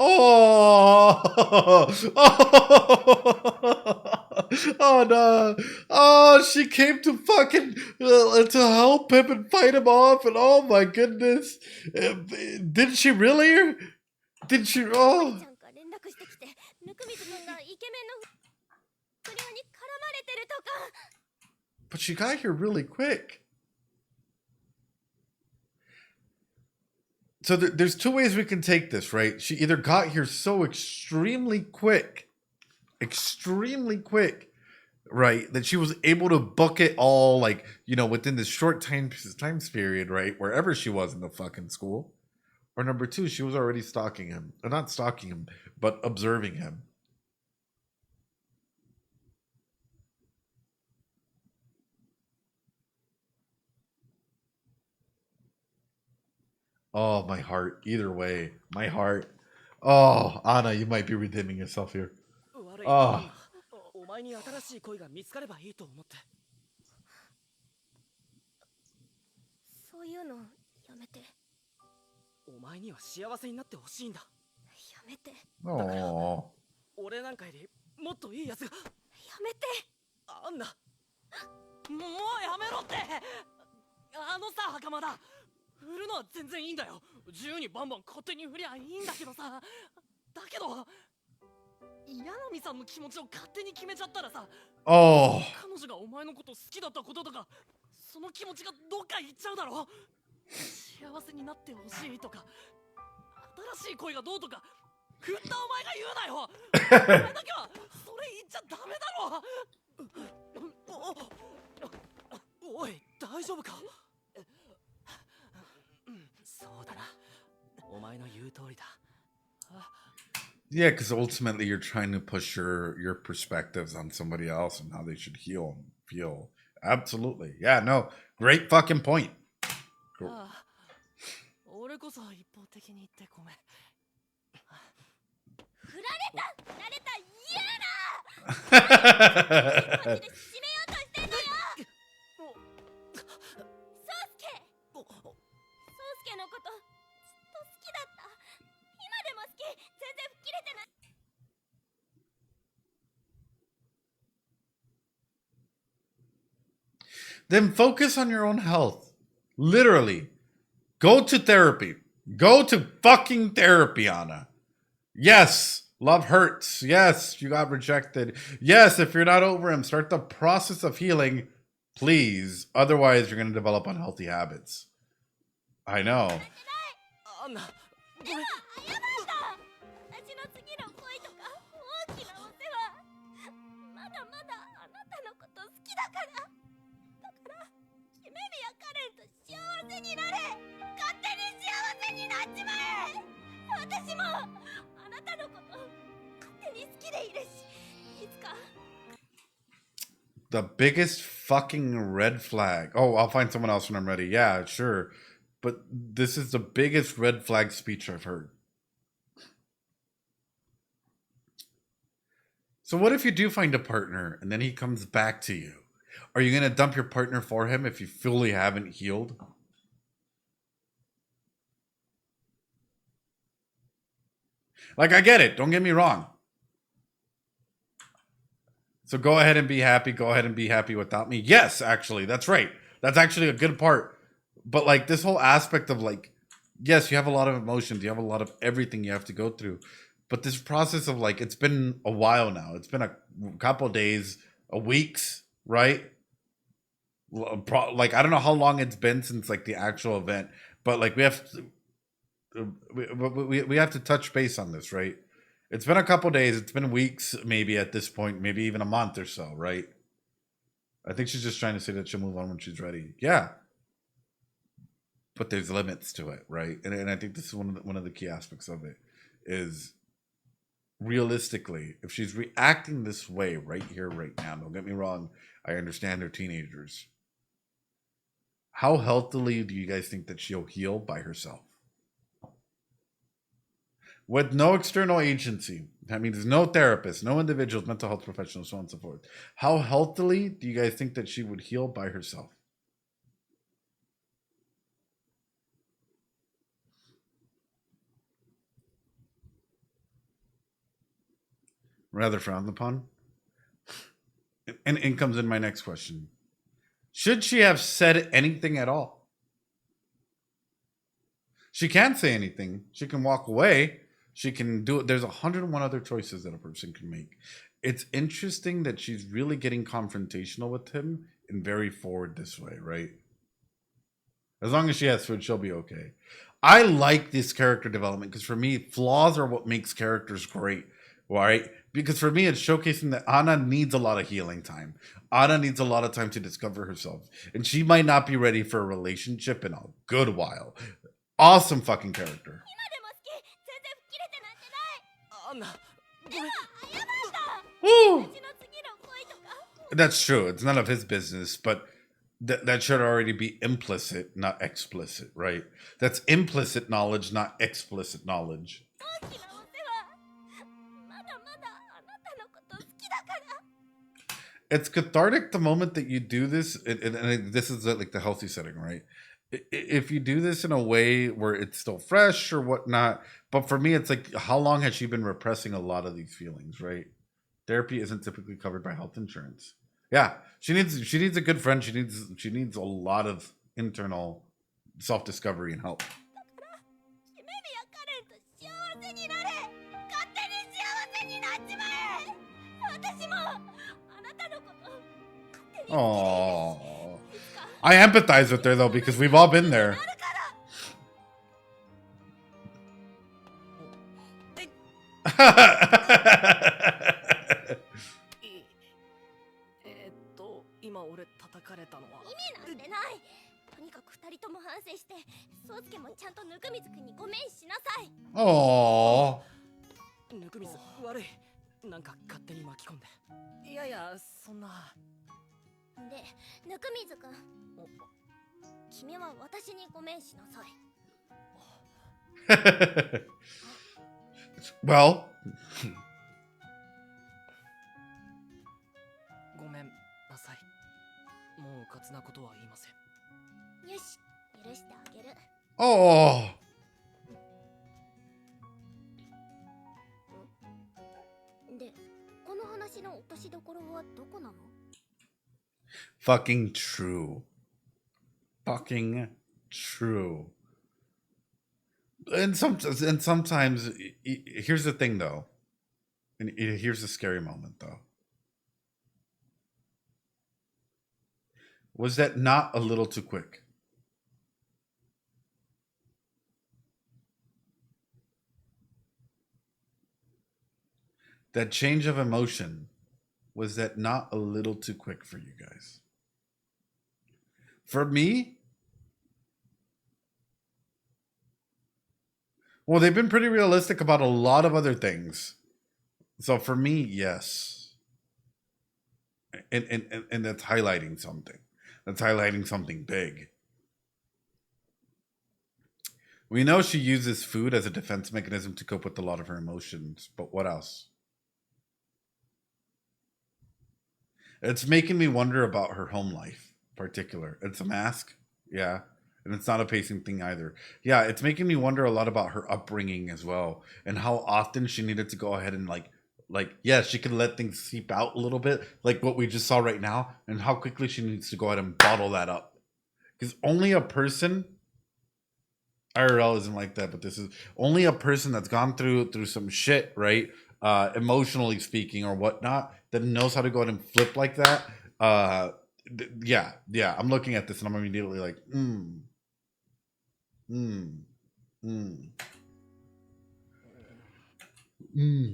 Oh no. Oh, she came to fucking to help him and fight him off, and oh my goodness. Did she really? Did she? Oh. ちゃんが連絡してきて、ぬくみずくんがイケメンの不良に絡まれてるとか。But she got here really quick. So there's two ways we can take this, right? She either got here so extremely quick, right, that she was able to book it all, like, you know, within this short time period, right, wherever she was in the fucking school. Or number two, she was already stalking him. Or not stalking him, but observing him. Oh, my heart. Either way. My heart. Oh, Anna, you might be redeeming yourself here. Oh. お前に新しい恋が見つかればいいと思って。そういうのやめて。お前には幸せになってほしいんだ。やめて。Oh. 俺なんかよりもっといいやつが。やめて。あんな。もうやめろって。あのさ、袴田。振るのは全然いいんだよ。自由にバンバン勝手に振りゃいいんだけどさ。だけど柳波さんの気持ちを勝手に決めちゃったらさ、Oh. 彼女がお前のこと好きだったこととか、その気持ちがどっか行っちゃうだろ。幸せになってほしいとか、新しい恋がどうとか、振ったお前が言うなよ。お前だけはそれ言っちゃダメだろ。おい、大丈夫か？そうだな。お前の言う通りだ。Yeah, because ultimately you're trying to push your perspectives on somebody else and how they should heal and feel. Absolutely. Yeah, no. Great fucking point. Cool. 俺こそ一方的に言ってごめん。振られた嫌だ。マジで締めようとしてんのよ。宗介のことずっと好きだった。今でも好き。全然吹っ切れてない。Then focus on your own health. Literally. Go to therapy. Go to fucking therapy, Anna. Yes, love hurts. Yes, you got rejected. Yes, if you're not over him, start the process of healing Please. Otherwise, you're going to develop unhealthy habits. I know. アンナごめん。謝った私の次の恋とか大きなお世話まだまだあなたのこと好きだから姫宮カレンと幸せになれ勝手に幸せになっちまえ私もあなたのこと勝手に好きでいるしいつか The biggest fucking red flag. Oh, I'll find someone else when I'm ready. Yeah, sure. But this is the biggest red flag speech I've heard. So what if you do find a partner and then he comes back to you? Are you going to dump your partner for him if you fully haven't healed? Like, I get it. Don't get me wrong. So go ahead and be happy. Go ahead and be happy without me. Yes, actually, that's right. That's actually a good part. But like this whole aspect of like, yes, you have a lot of emotions. You have a lot of everything you have to go through. But this process of like, it's been a while now. It's been a couple days, weeks, right? Like, I don't know how long it's been since like the actual event. But like we have to touch base on this, right? It's been a couple days. It's been weeks, maybe at this point, maybe even a month or so, right? I think she's just trying to say that she'll move on when she's ready. Yeah, but there's limits to it, right? And I think this is one of the key aspects of it is realistically, if she's reacting this way right here, right now. Don't get me wrong. I understand they're teenagers. How healthily do you guys think that she'll heal by herself? With no external agency. That means no therapist, no individuals, mental health professionals, so on and so forth. How healthily do you guys think that she would heal by herself? Rather frowned upon? And in comes in my next question. Should she have said anything at all? She can't say anything. She can walk away. She can do it. There's 101 other choices that a person can make. It's interesting that she's really getting confrontational with him and very forward this way, right? As long as she has food, she'll be okay. I like this character development because for me, flaws are what makes characters great, right? Because for me, it's showcasing that Anna needs a lot of healing time. Anna needs a lot of time to discover herself. And she might not be ready for a relationship in a good while. Awesome fucking character. アンナごめん。 Woo! That's true. It's none of his business, but that should already be implicit, not explicit, right? That's implicit knowledge, not explicit knowledge. It's cathartic the moment that you do this, and this is like the healthy setting, right? If you do this in a way where it's still fresh or whatnot, but for me, it's like, how long has she been repressing a lot of these feelings, right? Therapy isn't typically covered by health insurance. Yeah, she needs a good friend. She needs a lot of internal self-discovery and help. Oh, I empathize with her though because we've all been there. Oh. ぬくみず悪い。なんか勝手に巻き込んで。いやいや、そんな。で、ぬくみずくん。君は私にごめんしなさい。Well. ごめんなさい。もううかつなことは言いません。よし、許してあげる。Oh. Fucking true. Fucking true. And sometimes here's the thing though. And here's the scary moment though. Was that not a little too quick? That change of emotion, was that not a little too quick for you guys? For me, well, they've been pretty realistic about a lot of other things. So for me, yes. And that's highlighting something. That's highlighting something big. We know she uses food as a defense mechanism to cope with a lot of her emotions, but what else? It's making me wonder about her home life, in particular. It's a mask, yeah, and it's not a pacing thing either. Yeah, it's making me wonder a lot about her upbringing as well, and how often she needed to go ahead and yeah, she can let things seep out a little bit, like what we just saw right now, and how quickly she needs to go ahead and bottle that up. Because only a person, IRL isn't like that, but this is only a person that's gone through some shit, right? Emotionally speaking or whatnot, that knows how to go ahead and flip like that. Yeah. I'm looking at this and I'm immediately like,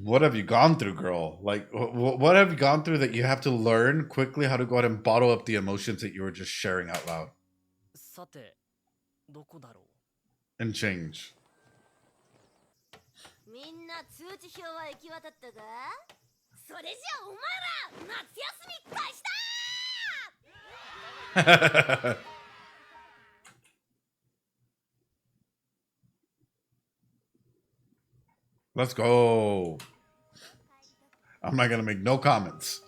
what have you gone through, girl? Like, what have you gone through that you have to learn quickly how to go ahead and bottle up the emotions that you were just sharing out loud さてどこだろう and change? みんな通知表は行き渡ったか？それじゃお前ら夏休み開始だーLet's go. I'm not gonna make no comments.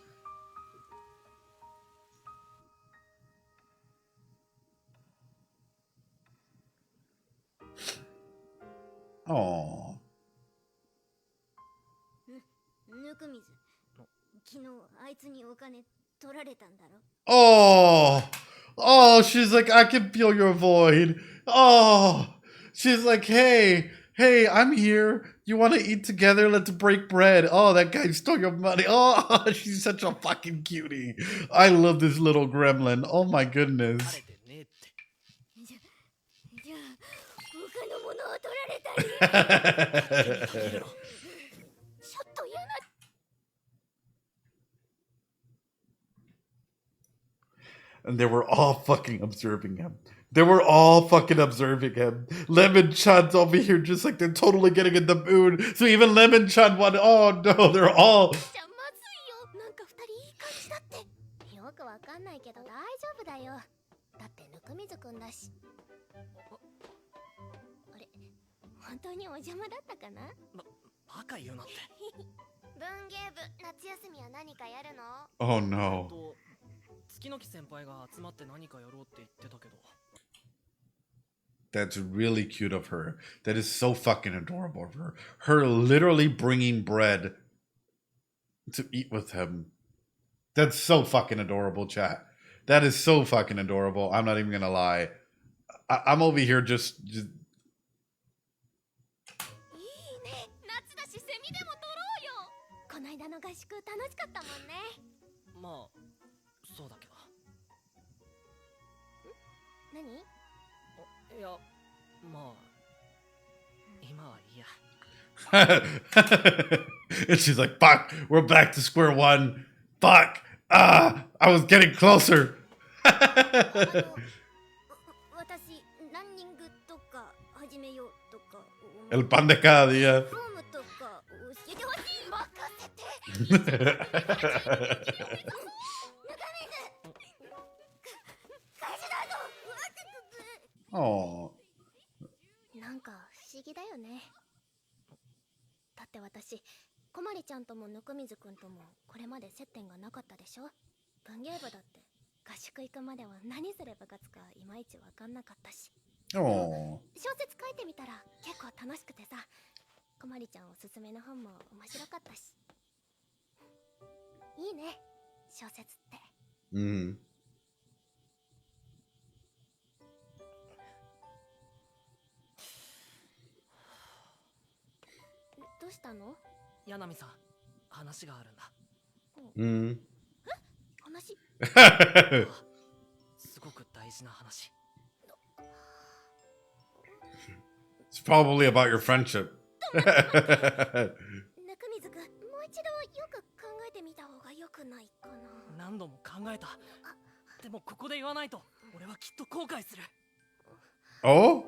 Oh. ぬくみず、昨日あいつにお金取られたんだろ？ Oh, she's like, I can feel your void. Oh, she's like, hey, I'm here. You want to eat together? Let's break bread. Oh, that guy stole your money. Oh, she's such a fucking cutie. I love this little gremlin. Oh my goodness. 晴れてねえって じゃあ他のものを取られたりちょっと嫌な And they were all fucking observing him. They were all fucking observing him. Lemon Chan's over here just like they're totally getting in the mood. So even Lemon Chan wanted, oh no, they're all... じゃあまずいよなんか二人いい感じだってよくわかんないけど大丈夫だよだってぬくみずくんだしあれ本当にお邪魔だったかなバカ言うなって文芸部夏休みは何かやるの Oh no. 月の木先輩が集まって何かやろうって言ってたけど That's really cute of her. That is so fucking adorable of her. Her literally bringing bread to eat with him. That's so fucking adorable, chat. That is so fucking adorable. I'm not even gonna lie. I'm over here just... いいね夏だしセミでも取ろうよこないだの合宿楽しかったもんねまあそうだけど何いやまあ今はいいや And she's like, fuck, we're back to square one. Fuck. I was getting closer. 私ランニングとか始めようとか El pan de cada día. フォームとか教えてほしい任せて Oh. なんか不思議だよねだって私こまりちゃんともぬくみずくんともこれまで接点がなかったでしょ文芸部だって合宿行くまでは何すれば勝つかいまいちわかんなかったし Oh. 小説書いてみたら結構楽しくてさこまりちゃんおすすめの本も面白かったしいいね小説って Mm. どうしたの柳さん話があるんだ Mm. 話事な話。 It's probably about your friendship. 中水くん、もう一度よく考えてみた方がよくないかな。何度も考えた。でもここで言わないと俺はきっと後悔する。 Oh?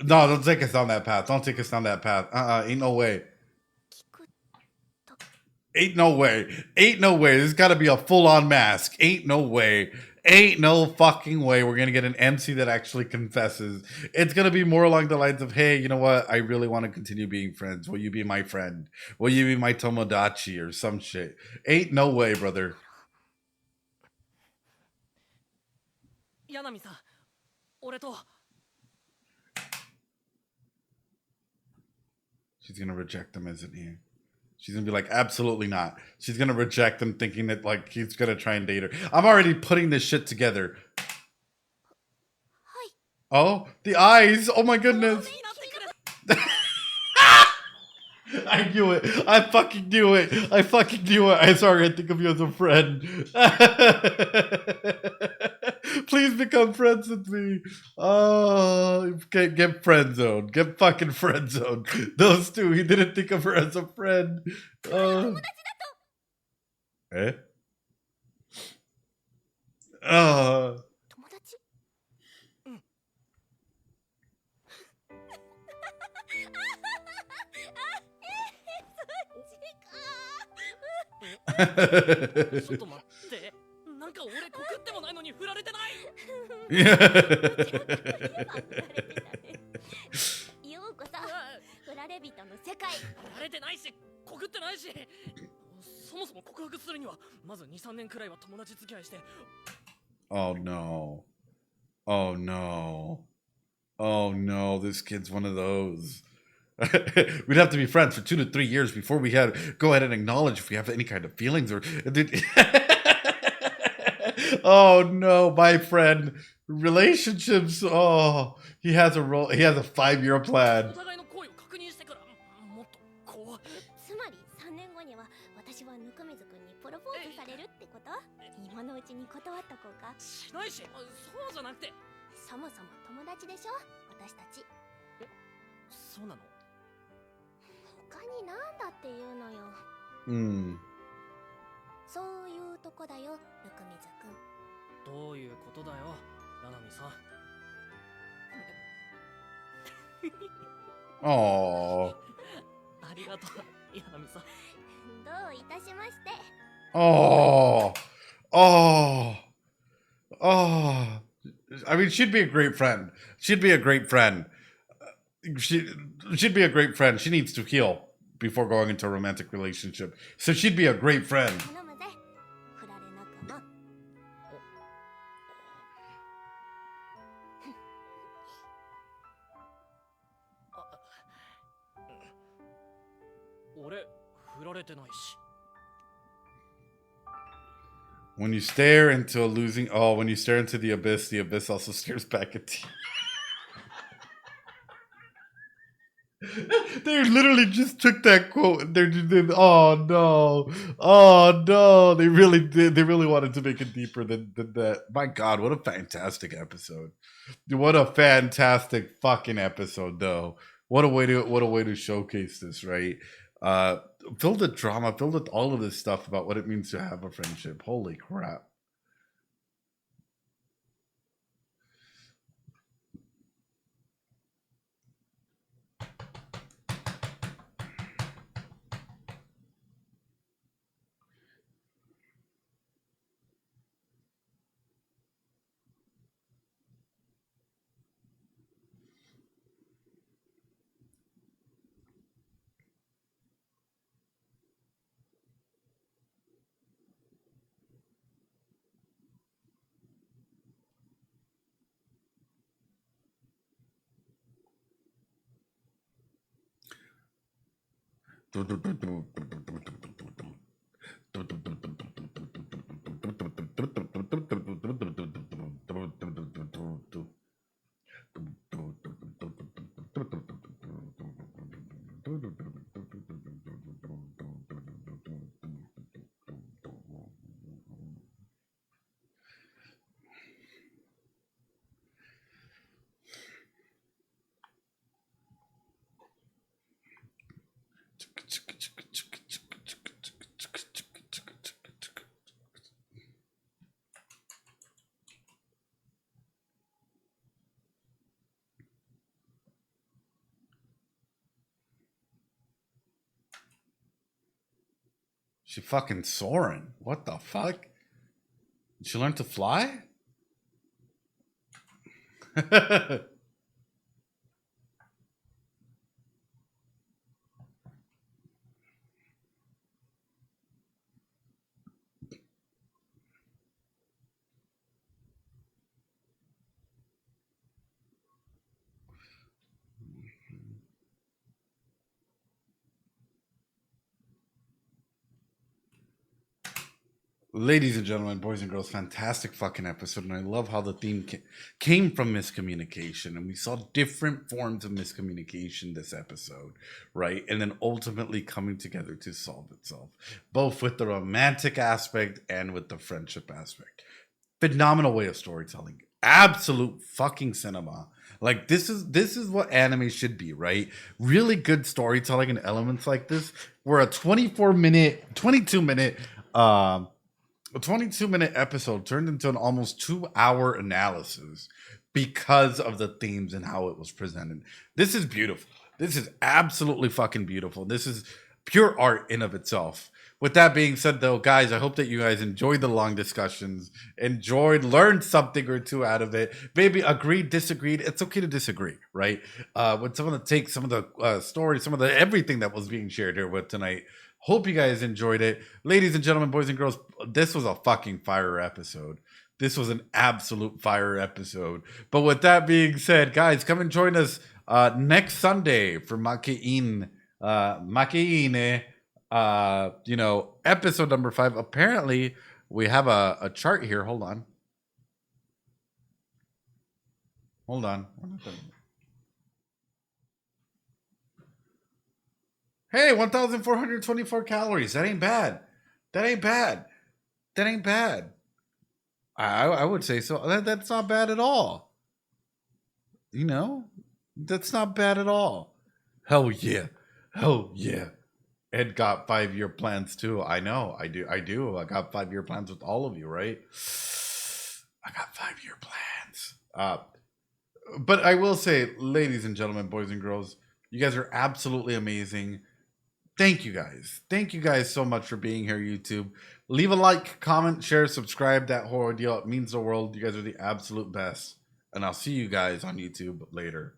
No, don't take us down that path. Don't take us down that path. Ain't no way. 聞くと Ain't no way. Ain't no way. There's got to be a full-on mask. Ain't no way. Ain't no fucking way we're going to get an MC that actually confesses. It's going to be more along the lines of, hey, you know what? I really want to continue being friends. Will you be my friend? Will you be my Tomodachi or some shit? Ain't no way, brother. 柳さん、俺と。 She's going to reject him, isn't he? She's going to be like, absolutely not. She's going to reject him thinking that, like, he's going to try and date her. I'm already putting this shit together. Oh, the eyes. Oh, my goodness. I knew it. I fucking knew it. I fucking knew it. I'm sorry. I think of you as a friend. Please become friends with me. Oh, get friend zoned. Get fucking friend zoned. Those two. He didn't think of her as a friend. Eh? 友達？ちょっと待って。なんか俺告ってもないのに振られてない。ようこそ振られ人の世界。振られてないし告ってないし。そもそも告白するにはまず 2,3 年くらいは友達付き合いして。 Oh no. Oh no. Oh no, this kid's one of those. We'd have to be friends for 2 to 3 years before we had go ahead and acknowledge if we have any kind of feelings or. Oh no, my friend. Relationships. Oh, he has a 5-year お plan. 互いの恋を確認してからもっとこう。つまり3年後には私は温水くんにプロポーズされるってこと？今のうちに断っとこうか。しないし、そうじゃなくて。そもそも友達でしょ、私たち。そうなの？他になんだっていうのよ。そういうとこだよ、温水くん。どういうことだよ、ななみさん。Oh. ありがとう、やなみさん。どういたしまして。 Oh. Oh. Oh. I mean, she'd be a great friend. She'd be a great friend. She'd be a great friend. She needs to heal before going into a romantic relationship. So she'd be a great friend. 頼むぜ、振られ仲間。俺振られてないし。 When you stare into when you stare into the abyss also stares back at you. They literally just took that quote and oh no, they really did. They really wanted to make it deeper than that. My God, what a fantastic episode. What a fantastic fucking episode though. What a way to showcase this, right? Filled with drama, filled with all of this stuff about what it means to have a friendship. Holy crap. She fucking soaring. What the fuck? Did she learn to fly? Ladies and gentlemen, boys and girls, fantastic fucking episode. And I love how the theme came from miscommunication. And we saw different forms of miscommunication this episode, right? And then ultimately coming together to solve itself, both with the romantic aspect and with the friendship aspect. Phenomenal way of storytelling. Absolute fucking cinema. Like this is what anime should be, right? Really good storytelling and elements like this. We're a 22 minute a 22-minute episode turned into an almost 2-hour analysis because of the themes and how it was presented. This is beautiful. This is absolutely fucking beautiful. This is pure art in of itself. With that being said, though, guys, I hope that you guys enjoyed the long discussions, learned something or two out of it. Maybe agreed, disagreed. It's okay to disagree, right? With some of the takes, some of the stories, some of the everything that was being shared here with tonight. Hope you guys enjoyed it. Ladies and gentlemen, boys and girls, this was a fucking fire episode. This was an absolute fire episode. But with that being said, guys, come and join us next Sunday for Makeine. Episode number 5. Apparently, we have a chart here. Hold on. We're not done. Hey, 1,424 calories. That ain't bad. I would say so. That's not bad at all. That's not bad at all. Hell yeah. Ed got 5-year plans too. I know. I do. I got 5-year plans with all of you, right? I got 5-year plans. But I will say, ladies and gentlemen, boys and girls, you guys are absolutely amazing. Thank you guys. Thank you guys so much for being here, YouTube. Leave a like, comment, share, subscribe, that whole deal. It means the world. You guys are the absolute best. And I'll see you guys on YouTube later.